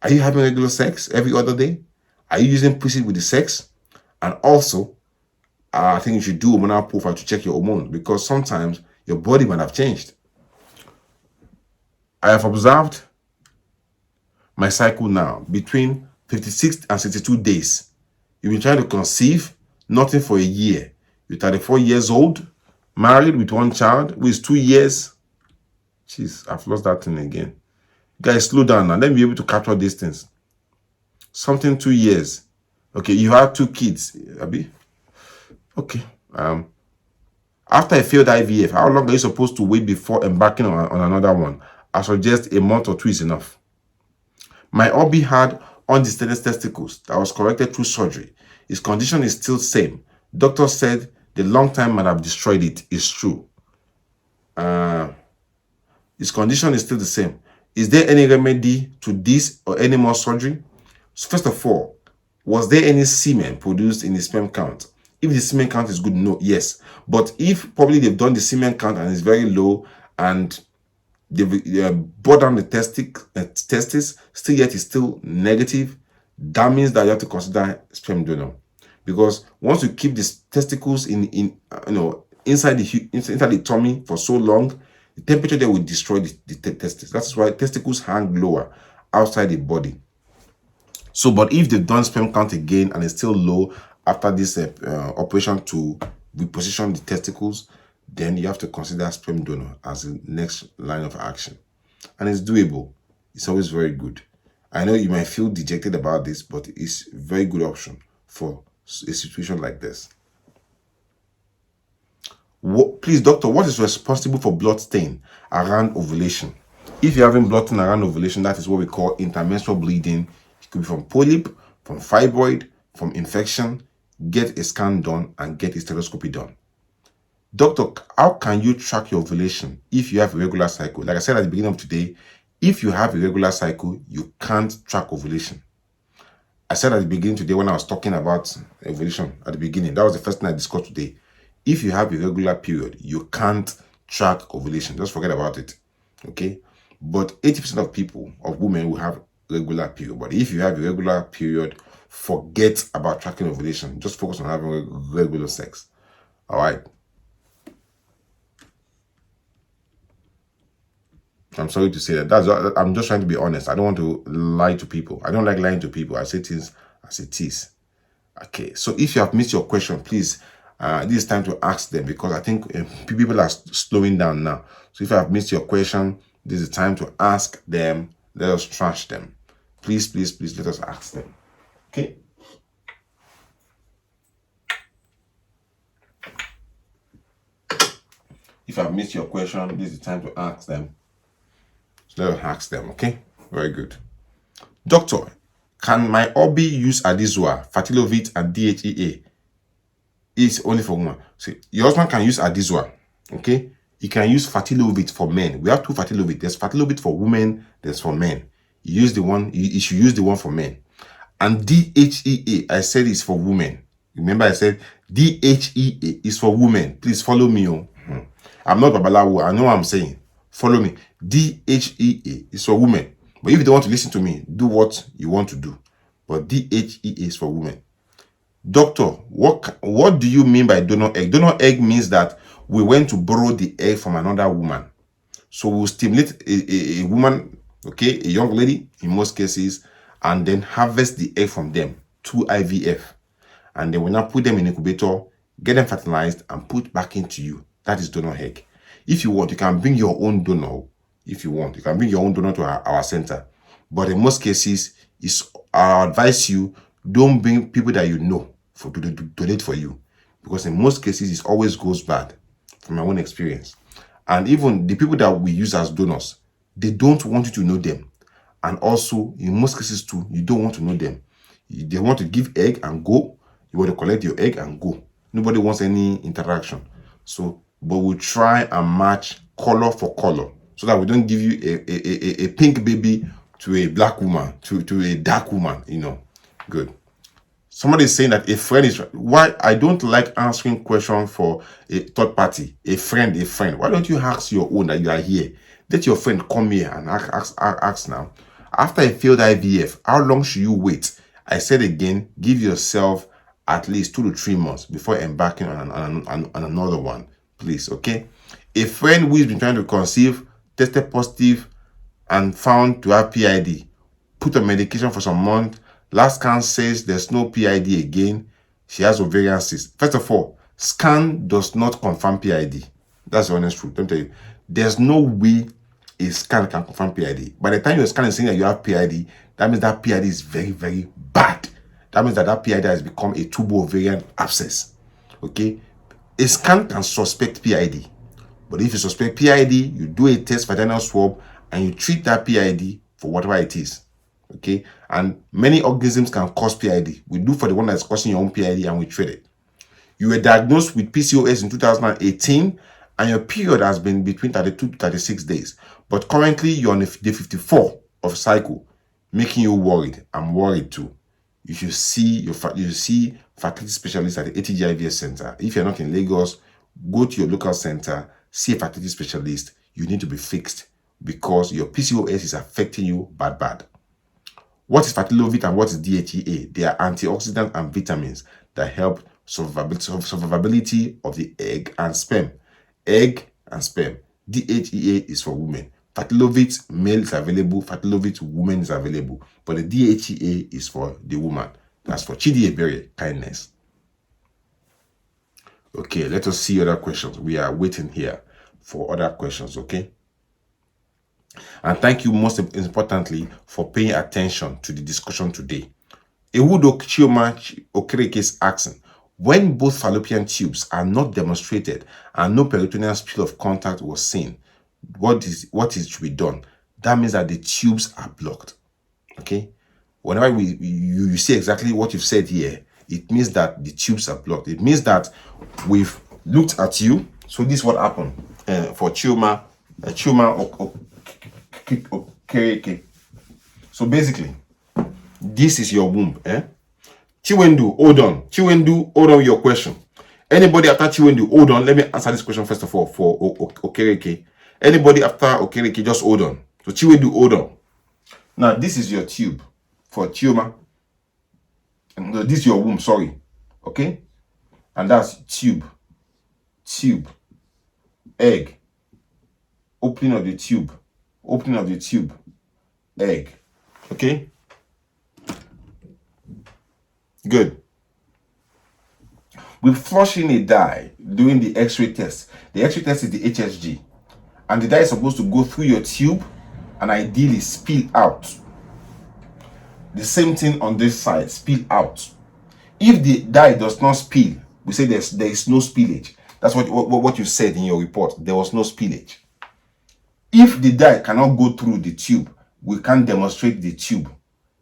Are you having regular sex every other day? Are you using Precede with the sex? And also, I think you should do a hormonal profile to check your hormones, because sometimes your body might have changed. I have observed my cycle now between 56 and 62 days. You've been trying to conceive, nothing for a year. You're 34 years old, married with 1 child, who is 2 years. Jeez, I've lost that thing again. Guys, slow down now. Let me be able to capture these things. Something 2 years. Okay, you have 2 kids, Abi. Okay. After a failed IVF, how long are you supposed to wait before embarking on another one? I suggest a month or 2 is enough. My hubby had undescended testicles that was corrected through surgery. His condition is still same. Doctor said the long time might have destroyed it. It's true. His condition is still the same. Is there any remedy to this or any more surgery? So first of all, was there any semen produced in the sperm count? If the semen count is good, no, yes. But if probably they've done the semen count and it's very low and they've brought down the testis, still yet it's still negative, that means that you have to consider sperm donor. Because once you keep the testicles inside the tummy for so long, the temperature there will destroy the testes. That's why testicles hang lower outside the body. So, but if they've done sperm count again and it's still low after this operation to reposition the testicles, then you have to consider sperm donor as the next line of action. And it's doable. It's always very good. I know you might feel dejected about this, but it's a very good option for a situation like this. Please, doctor, what is responsible for blood stain around ovulation? If you're having blood stain around ovulation, that is what we call intermenstrual bleeding. It could be from polyp, from fibroid, from infection. Get a scan done and get a hysteroscopy done. Doctor, how can you track your ovulation if you have a regular cycle? Like I said at the beginning of today, if you have a regular cycle, you can't track ovulation. I said at the beginning today when I was talking about ovulation at the beginning, that was the first thing I discussed today. If you have a regular period, you can't track ovulation. Just forget about it. Okay? But 80% of women will have regular period. But if you have a regular period, forget about tracking ovulation. Just focus on having regular sex. All right? I'm sorry to say that. I'm just trying to be honest. I don't want to lie to people. I don't like lying to people. I say things as it is. Okay. So if you have missed your question, please This is time to ask them, because I think people are slowing down now. So if I've missed your question, this is the time to ask them. Let us trash them. Please, please, please, let us ask them. Okay? If I've missed your question, this is the time to ask them. So let us ask them, okay? Very good. Doctor, can my hubby use Adizua, Fertilovit, and DHEA? It's only for women. See, your husband can use Adizua, okay? He can use Fertilovit for men. We have two Fertilovit. There's Fertilovit for women, there's for men. You should use the one for men. And DHEA, I said, is for women. Remember, I said DHEA is for women. Please follow me. I'm not Babalawo. I know what I'm saying. Follow me. DHEA is for women. But if you don't want to listen to me, do what you want to do. But DHEA is for women. Doctor, what do you mean by donor egg? Donor egg means that we went to borrow the egg from another woman. So we'll stimulate a woman, okay, a young lady in most cases, and then harvest the egg from them through IVF. And then we now put them in incubator, get them fertilized, and put back into you. That is donor egg. If you want, you can bring your own donor. If you want, you can bring your own donor to our center. But in most cases, I advise you, don't bring people that you know to donate for you. Because in most cases, it always goes bad, from my own experience. And even the people that we use as donors, they don't want you to know them. And also, in most cases too, you don't want to know them. They want to give egg and go. You want to collect your egg and go. Nobody wants any interaction. So, but we'll try and match color for color, so that we don't give you a pink baby to a black woman, to a dark woman, you know. Good. Somebody is saying that a friend is... Why? I don't like answering questions for a third party. A friend. Why don't you ask your own that you are here? Let your friend come here and ask now. After a failed IVF, how long should you wait? I said again, give yourself at least 2 to 3 months before embarking on another one. Please, okay? A friend who has been trying to conceive, tested positive, and found to have PID, put on medication for some months. Last scan says there's no PID again. She has ovarian cyst. First of all, scan does not confirm PID. That's the honest truth. Let me tell you, there's no way a scan can confirm PID. By the time your scan is saying that you have PID, that means that PID is very, very bad. That means that PID has become a tubo-ovarian abscess. Okay? A scan can suspect PID. But if you suspect PID, you do a test vaginal swab and you treat that PID for whatever it is. Okay? And many organisms can cause PID. We do for the one that's causing your own PID and we treat it. You were diagnosed with PCOS in 2018 and your period has been between 32 to 36 days. But currently you're on day 54 of cycle, making you worried. I'm worried too. You should see fertility specialists at the ATG IVF center. If you're not in Lagos, go to your local center, see a fertility specialist. You need to be fixed because your PCOS is affecting you bad. What is Fertilovit and what is DHEA? They are antioxidants and vitamins that help survivability of the egg and sperm. Egg and sperm. DHEA is for women. Fertilovit male is available. Fertilovit women is available. But the DHEA is for the woman. That's for Chidi kindness. Okay, let us see other questions. We are waiting here for other questions, okay? And thank you most importantly for paying attention to the discussion today. Ewudo Chioma Okereke is asking, when both fallopian tubes are not demonstrated and no peritoneal spill of contact was seen, what is to be done? That means that the tubes are blocked. Okay? Whenever you see exactly what you've said here, it means that the tubes are blocked. It means that we've looked at you. So this is what happened for Chioma Okereke. So basically, this is your womb. Chiwendu, hold on. Chiwendu, hold on with your question. Anybody after Chiwendu, hold on. Let me answer this question first of all for Okereke. Anybody after Okereke, just hold on. So Chiwendu, hold on. Now, this is your tube for Chioma. No, this is your womb, sorry. Okay? And that's tube, egg, opening of the tube, egg. Okay? Good. we flush in a dye doing the X-ray test. The X-ray test is the HSG, and the dye is supposed to go through your tube and ideally spill out. The same thing on this side, spill out. If the dye does not spill, we say there is no spillage. That's what you said in your report. There was no spillage. If the dye cannot go through the tube, we can't demonstrate the tube.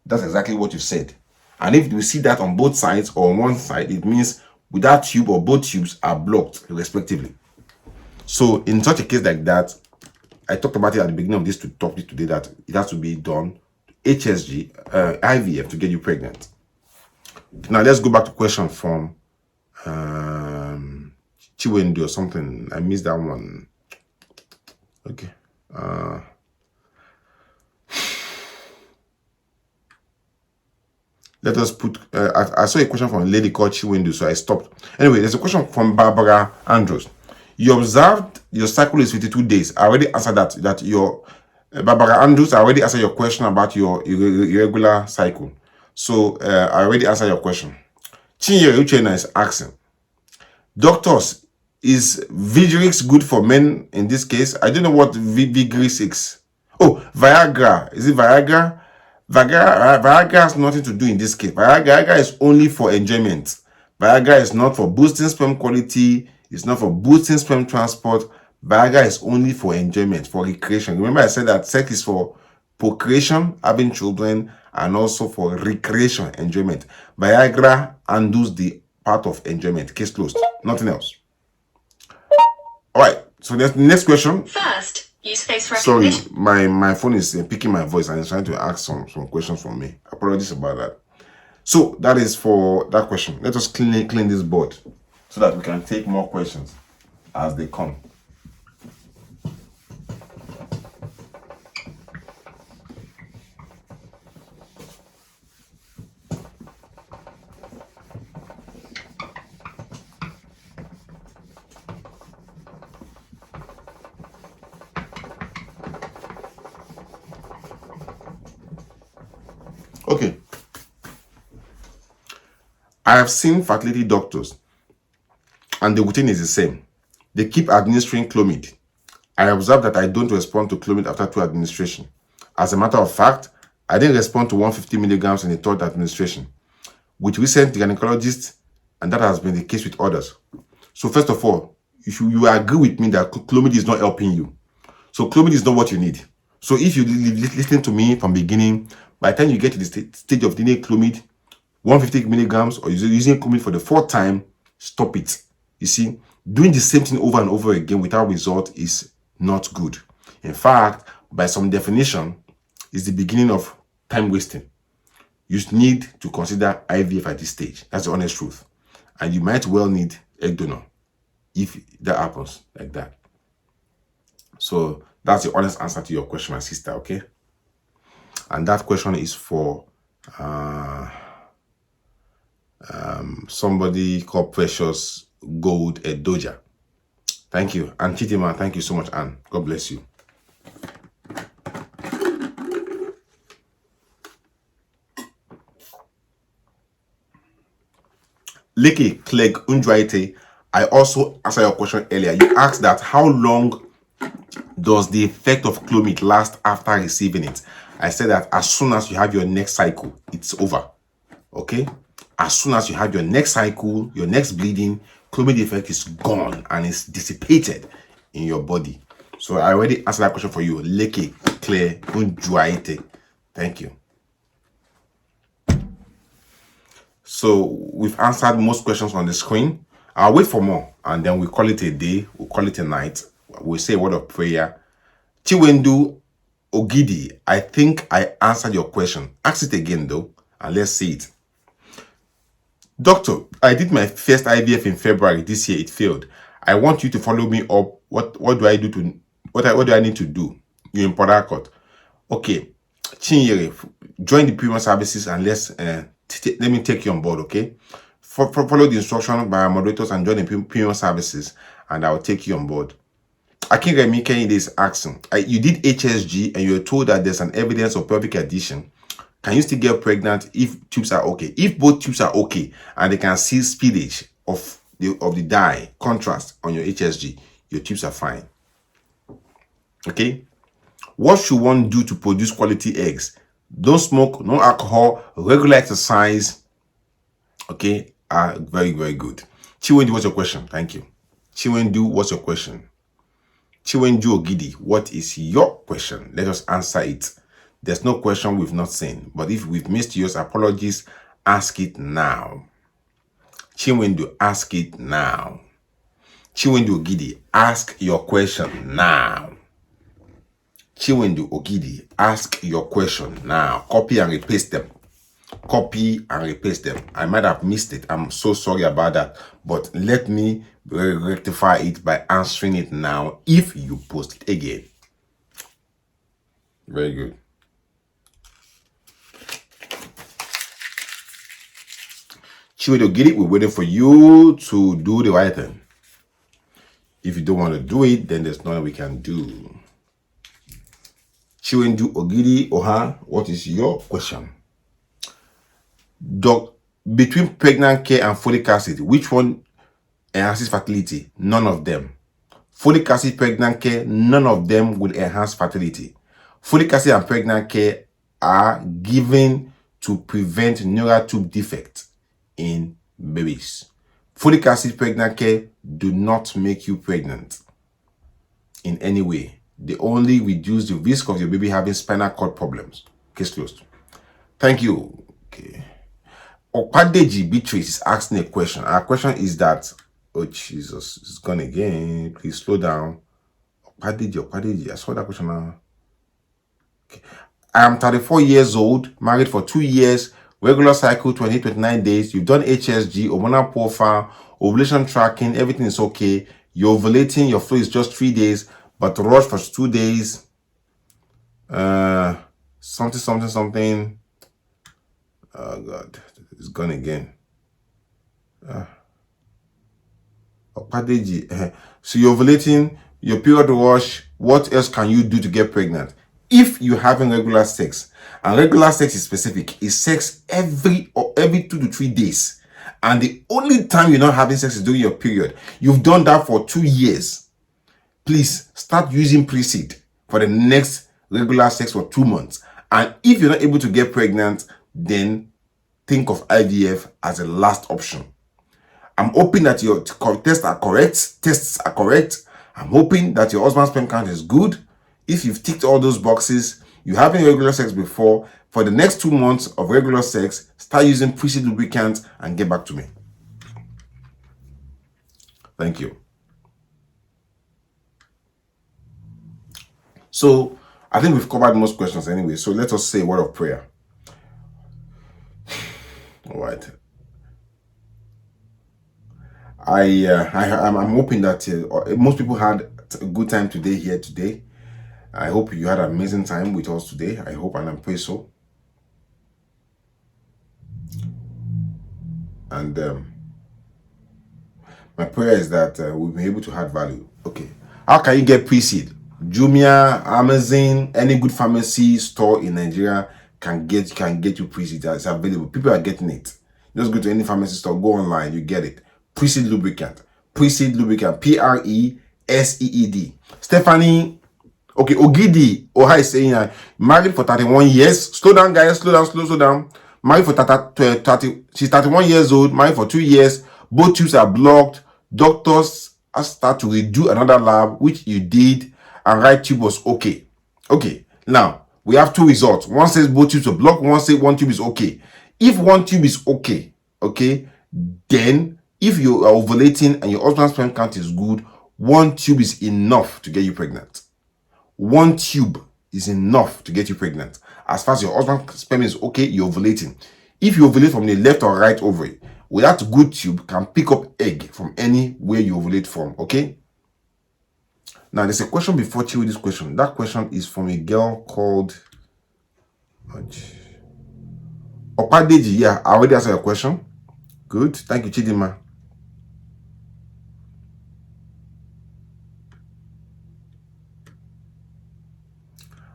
That's exactly what you said. And if we see that on both sides or on one side, it means that tube or both tubes are blocked respectively. So in such a case like that, I talked about it at the beginning of this topic today, that it has to be done HSG, IVF to get you pregnant. Now let's go back to question from Chiwendu or something. I missed that one. Okay. Let us put, I saw a question from a lady called Chiwendu, so I stopped. Anyway, there's a question from Barbara Andrews. You observed your cycle is 52 days. I already answered that your, Barbara Andrews, I already answered your question about your irregular cycle. So, I already answered your question. Chinyere Uchenna is asking, doctors, is Vigorix good for men in this case? I don't know what Vigorix is. Oh, Viagra. Is it Viagra? Viagra has nothing to do in this case. Viagra is only for enjoyment. Viagra is not for boosting sperm quality. It's not for boosting sperm transport. Viagra is only for enjoyment, for recreation. Remember I said that sex is for procreation, having children, and also for recreation, enjoyment. Viagra handles the part of enjoyment. Case closed. Nothing else. All right. So the next question.
First, use face recognition.
Sorry, my phone is picking my voice and it's trying to ask some questions from me. Apologies about that. So that is for that question. Let us clean this board so that we can take more questions as they come. Okay. I have seen fertility doctors and the routine is the same. They keep administering Clomid. I observed that I don't respond to Clomid after 2 administration. As a matter of fact, I didn't respond to 150 milligrams in the 3rd administration with recent gynecologists, and that has been the case with others. So first of all, you agree with me that Clomid is not helping you. So Clomid is not what you need. So if you listen to me from beginning, by the time you get to the stage of needing Clomid, 150 milligrams, or using Clomid for the 4th time, stop it. You see, doing the same thing over and over again without result is not good. In fact, by some definition, it's the beginning of time wasting. You need to consider IVF at this stage. That's the honest truth. And you might well need egg donor if that happens like that. So that's the honest answer to your question, my sister, okay? And that question is for somebody called Precious Gold Edoja. Thank you. And Chitima, thank you so much, Anne. God bless you. Leke Clegg Undraite, I also answered your question earlier. You asked that how long does the effect of Clomid last after receiving it? I said that as soon as you have your next cycle, it's over. Okay? As soon as you have your next cycle, your next bleeding, Clomid effect is gone and it's dissipated in your body. So I already answered that question for you. Leke Clegg Undraite. Thank you. So we've answered most questions on the screen. I'll wait for more and then we'll call it a day. We'll call it a night. We'll say a word of prayer. Chiwendu Ogidi, I think I answered your question. Ask it again though, and let's see it. Doctor, I did my first IVF in February this year. It failed. I want you to follow me up. What do I do to what do I need to do? You're in Port Harcourt. Okay, Chinyere, join the premium services and let's let me take you on board. Okay, follow the instruction by our moderators and join the premium services, and I'll take you on board. Akinremi Kehinde is asking, you did HSG and you were told that there's an evidence of pelvic adhesion. Can you still get pregnant if tubes are okay? If both tubes are okay and they can see spillage of the dye contrast on your HSG, your tubes are fine. Okay. What should one do to produce quality eggs? Don't smoke, no alcohol, regular exercise. Okay, are very, very good. Chiwendu, what's your question? Thank you. Chiwendu, what's your question? Chiwendu Ogidi, what is your question? Let us answer it. There's no question we've not seen, but if we've missed yours, apologies. Ask it now. Chiwendu, ask it now. Chiwendu Ogidi, ask your question now. Chiwendu Ogidi, ask your question now. Copy and repaste them. Copy and repaste them. I might have missed it. I'm so sorry about that. But let me rectify it by answering it now if you post it again. Very good. Chiwendu Ogidi, we're waiting for you to do the right thing. If you don't want to do it, then there's nothing we can do. Chiwendu Ogidi Oha, what is your question? Between pregnant care and folic acid, which one enhances fertility? None of them. Folic acid, pregnant care, none of them will enhance fertility. Folic acid and pregnant care are given to prevent neural tube defect in babies. Folic acid, pregnant care do not make you pregnant in any way. They only reduce the risk of your baby having spinal cord problems. Case closed. Thank you. Okay. Okadeji Beatrice is asking a question. Our question is that, oh Jesus, it's gone again. Please slow down. Okadeji, I saw that question now. Okay. I am 34 years old, married for 2 years, regular cycle 29 days. You've done HSG, hormonal profile, ovulation tracking, everything is okay. You're ovulating, your flow is just 3 days, but rush for 2 days. Something. Oh God, it's gone again. So you're ovulating, your period rush. What else can you do to get pregnant? If you're having regular sex, and regular sex is specific, is sex every 2 to 3 days, and the only time you're not having sex is during your period. You've done that for 2 years. Please start using Precede for the next regular sex for 2 months. And if you're not able to get pregnant, then think of IVF as a last option. I'm hoping that your tests are correct. I'm hoping that your husband's sperm count is good. If you've ticked all those boxes, you haven't regular sex before, for the next 2 months of regular sex, start using Precede Lubricants and get back to me. Thank you. So, I think we've covered most questions anyway. So, let us say a word of prayer. All right. I'm hoping that most people had a good time today. I hope you had an amazing time with us today. I hope and I pray so. And my prayer is that we'll be able to add value. Okay. How can you get Precede? Jumia, Amazon, any good pharmacy store in Nigeria can get you Precede. It's available. People are getting it. Just go to any pharmacy store, go online, you get it. Precede Lubricant. Precede Lubricant. P-R-E-S-E-E-D. Stephanie, okay, Ogidi, Oha is saying, married for 31 years. Slow down, guys. Slow down. Married for 30, she's 31 years old, married for 2 years. Both tubes are blocked. Doctors start to redo another lab, which you did, and right tube was okay. Okay, now we have 2 results. One says both tubes are blocked, one says one tube is okay. If one tube is okay, then if you are ovulating and your husband's sperm count is good, one tube is enough to get you pregnant. One tube is enough to get you pregnant. As far as your husband's sperm is okay, you're ovulating. If you ovulate from the left or right ovary, with that good tube can pick up egg from anywhere you ovulate from, okay? Now, there's a question before you with this question. That question is from a girl called Opadeji. Yeah, I already answered your question. Good. Thank you, Chidima.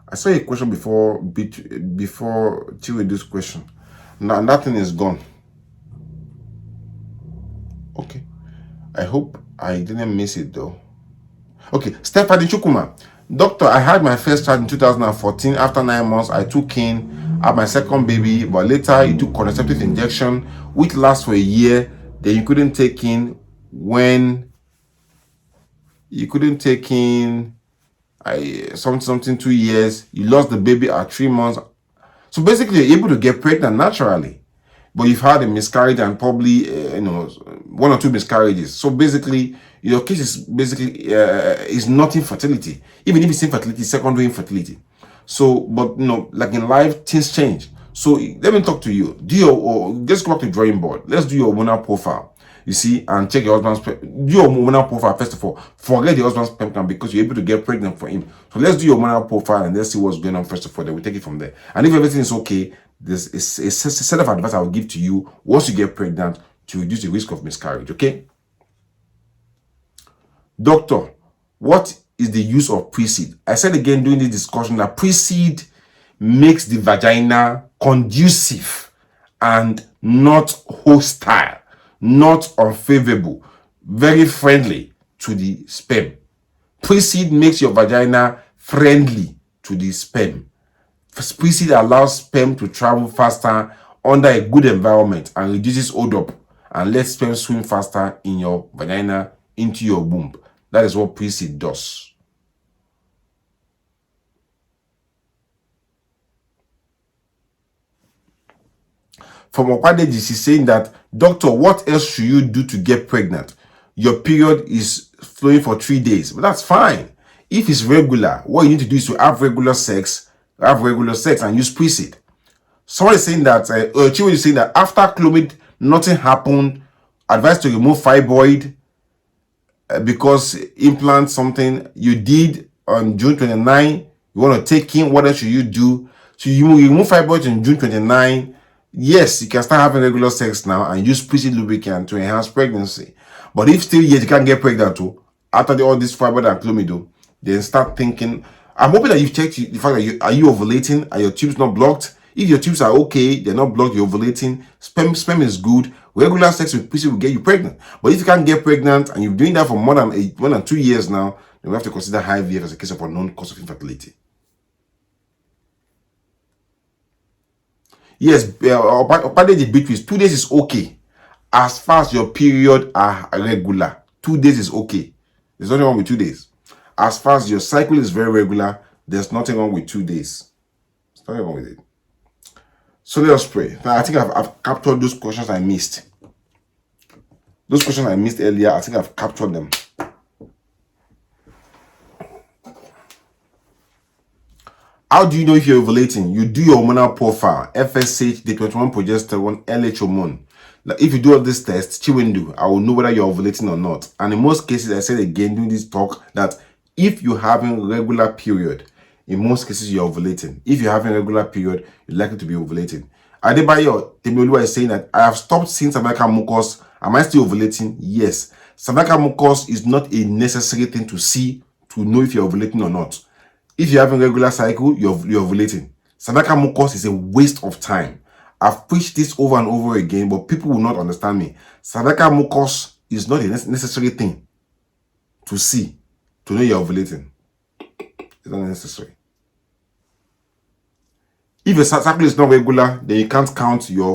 I saw a question before Chiwe this question. Now that thing is gone. Okay. I hope I didn't miss it though. Okay, Stephanie Chukuma. Doctor, I had my first child in 2014. After 9 months, I took in, had my second baby, but later you took contraceptive injection, which lasts for a year. Then you couldn't take in when you couldn't take in something 2 years. You lost the baby at 3 months. So basically, you're able to get pregnant naturally, but you've had a miscarriage and probably 1 or 2 miscarriages. So basically, your case is basically is not infertility. Even if it's infertility, it's secondary infertility. So, but like in life, things change. So let me talk to you. Let's go back to the drawing board. Let's do your hormonal profile. You see, and check your husband's do your hormonal profile first of all. Forget the husband's sperm count because you're able to get pregnant for him. So let's do your hormonal profile and let's see what's going on first of all. Then we take it from there. And if everything is okay, this is a set of advice I will give to you once you get pregnant to reduce the risk of miscarriage. Okay, doctor, what is the use of Precede? I said again during this discussion that Precede makes the vagina conducive and not hostile, not unfavorable, very friendly to the sperm. Precede makes your vagina friendly to the sperm. Precede allows sperm to travel faster under a good environment and reduces hold up and lets sperm swim faster in your vagina into your womb. That is what Precede does. From Okwadeji, she's saying that, doctor, what else should you do to get pregnant? Your period is flowing for 3 days, but that's fine. If it's regular, what you need to do is to have regular sex and use Precede. Someone is saying that, Chiwo is saying that after Clomid, nothing happened. Advice to remove fibroid because implant something you did on June 29. You want to take in, what else should you do? So you remove fibroid on June 29. Yes, you can start having regular sex now and use Precede Lubricant to enhance pregnancy. But if still yet you can't get pregnant too, after all this fibroid and Clomid, then start thinking. I'm hoping that you've checked the fact that are you ovulating? Are your tubes not blocked? If your tubes are okay, they're not blocked, you're ovulating, sperm is good, regular sex with Precede will get you pregnant. But if you can't get pregnant and you're doing that for more than 2 years now, then we have to consider IVF as a case of unknown cause of infertility. Yes, the between 2 days is okay. As far as your period are regular, 2 days is okay. There's nothing wrong with 2 days. As far as your cycle is very regular, there's nothing wrong with 2 days. There's nothing wrong with it. So let us pray. I think I've captured those questions I missed. Those questions I missed earlier, I think I've captured them. How do you know if you're ovulating? You do your hormonal profile, FSH, day 21 progesterone, LH hormone. Like if you do all these tests, Chiwindu, I will know whether you're ovulating or not. And in most cases, I said again during this talk that if you're having regular period, in most cases you're ovulating. If you're having a regular period, you're likely to be ovulating. Adebayo Temilua is saying that I have stopped seeing cervical mucus. Am I still ovulating? Yes. Cervical mucus is not a necessary thing to see to know if you're ovulating or not. If you're having a regular cycle, you're ovulating. Cervical mucus is a waste of time. I've preached this over and over again, but people will not understand me. Cervical mucus is not a necessary thing to see to know you're ovulating. It's not necessary. If your cycle is not regular, then you can't count your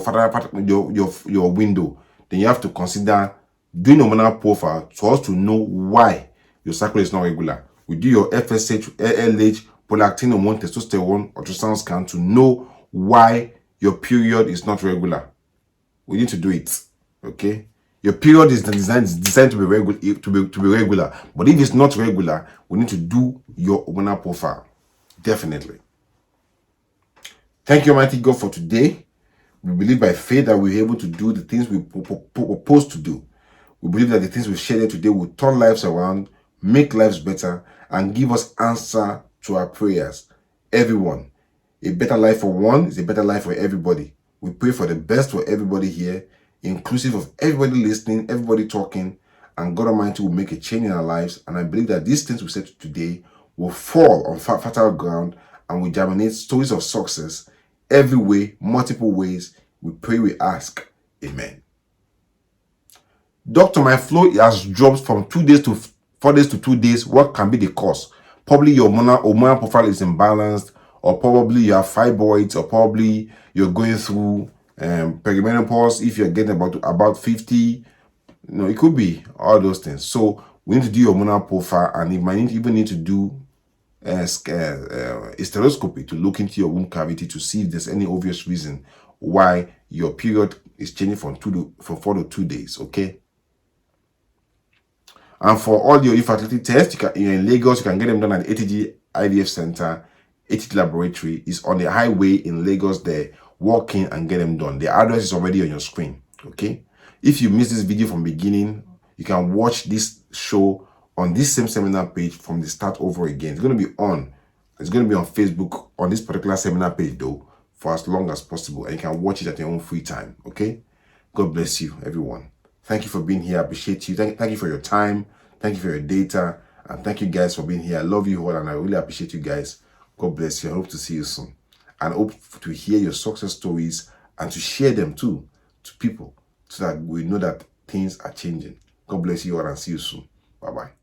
window. Then you have to consider doing a hormonal profile for us to know why your cycle is not regular. We do your FSH, LH, prolactin hormone, testosterone, ultrasound scan to know why your period is not regular. We need to do it. Okay? Your period is designed to be regular. But if it's not regular, we need to do your hormonal profile. Definitely. Thank you, Almighty God, for today. We believe by faith that we're able to do the things we propose to do. We believe that the things we've shared today will turn lives around, make lives better, and give us answer to our prayers. Everyone, a better life for one is a better life for everybody. We pray for the best for everybody here, inclusive of everybody listening, everybody talking, and God Almighty will make a change in our lives. And I believe that these things we said today will fall on fertile ground and will germinate stories of success every way, multiple ways. We pray, we ask. Amen. Doctor, my flow has dropped from 2 days to 4 days to 2 days. What can be the cause? Probably your hormonal profile is imbalanced, or probably you have fibroids, or probably you're going through perimenopause. If you're getting about 50, it could be all those things. So we need to do your hormonal profile, and you might even need to do hysteroscopy to look into your womb cavity to see if there's any obvious reason why your period is changing from 4 to 2 days. Okay. And for all your infertility tests, you're in Lagos, you can get them done at ATG IVF Center. ATG Laboratory is on the highway in Lagos there. Walk in and get them done. The address is already on your screen. Okay. If you missed this video from beginning, you can watch this show on this same seminar page from the start over again. It's going to be on. It's going to be on Facebook on this particular seminar page though, for as long as possible. And you can watch it at your own free time. Okay. God bless you, everyone. Thank you for being here. I appreciate you. Thank you for your time. Thank you for your data. And thank you guys for being here. I love you all and I really appreciate you guys. God bless you. I hope to see you soon. And I hope to hear your success stories and to share them too to people so that we know that things are changing. God bless you all and see you soon. Bye-bye.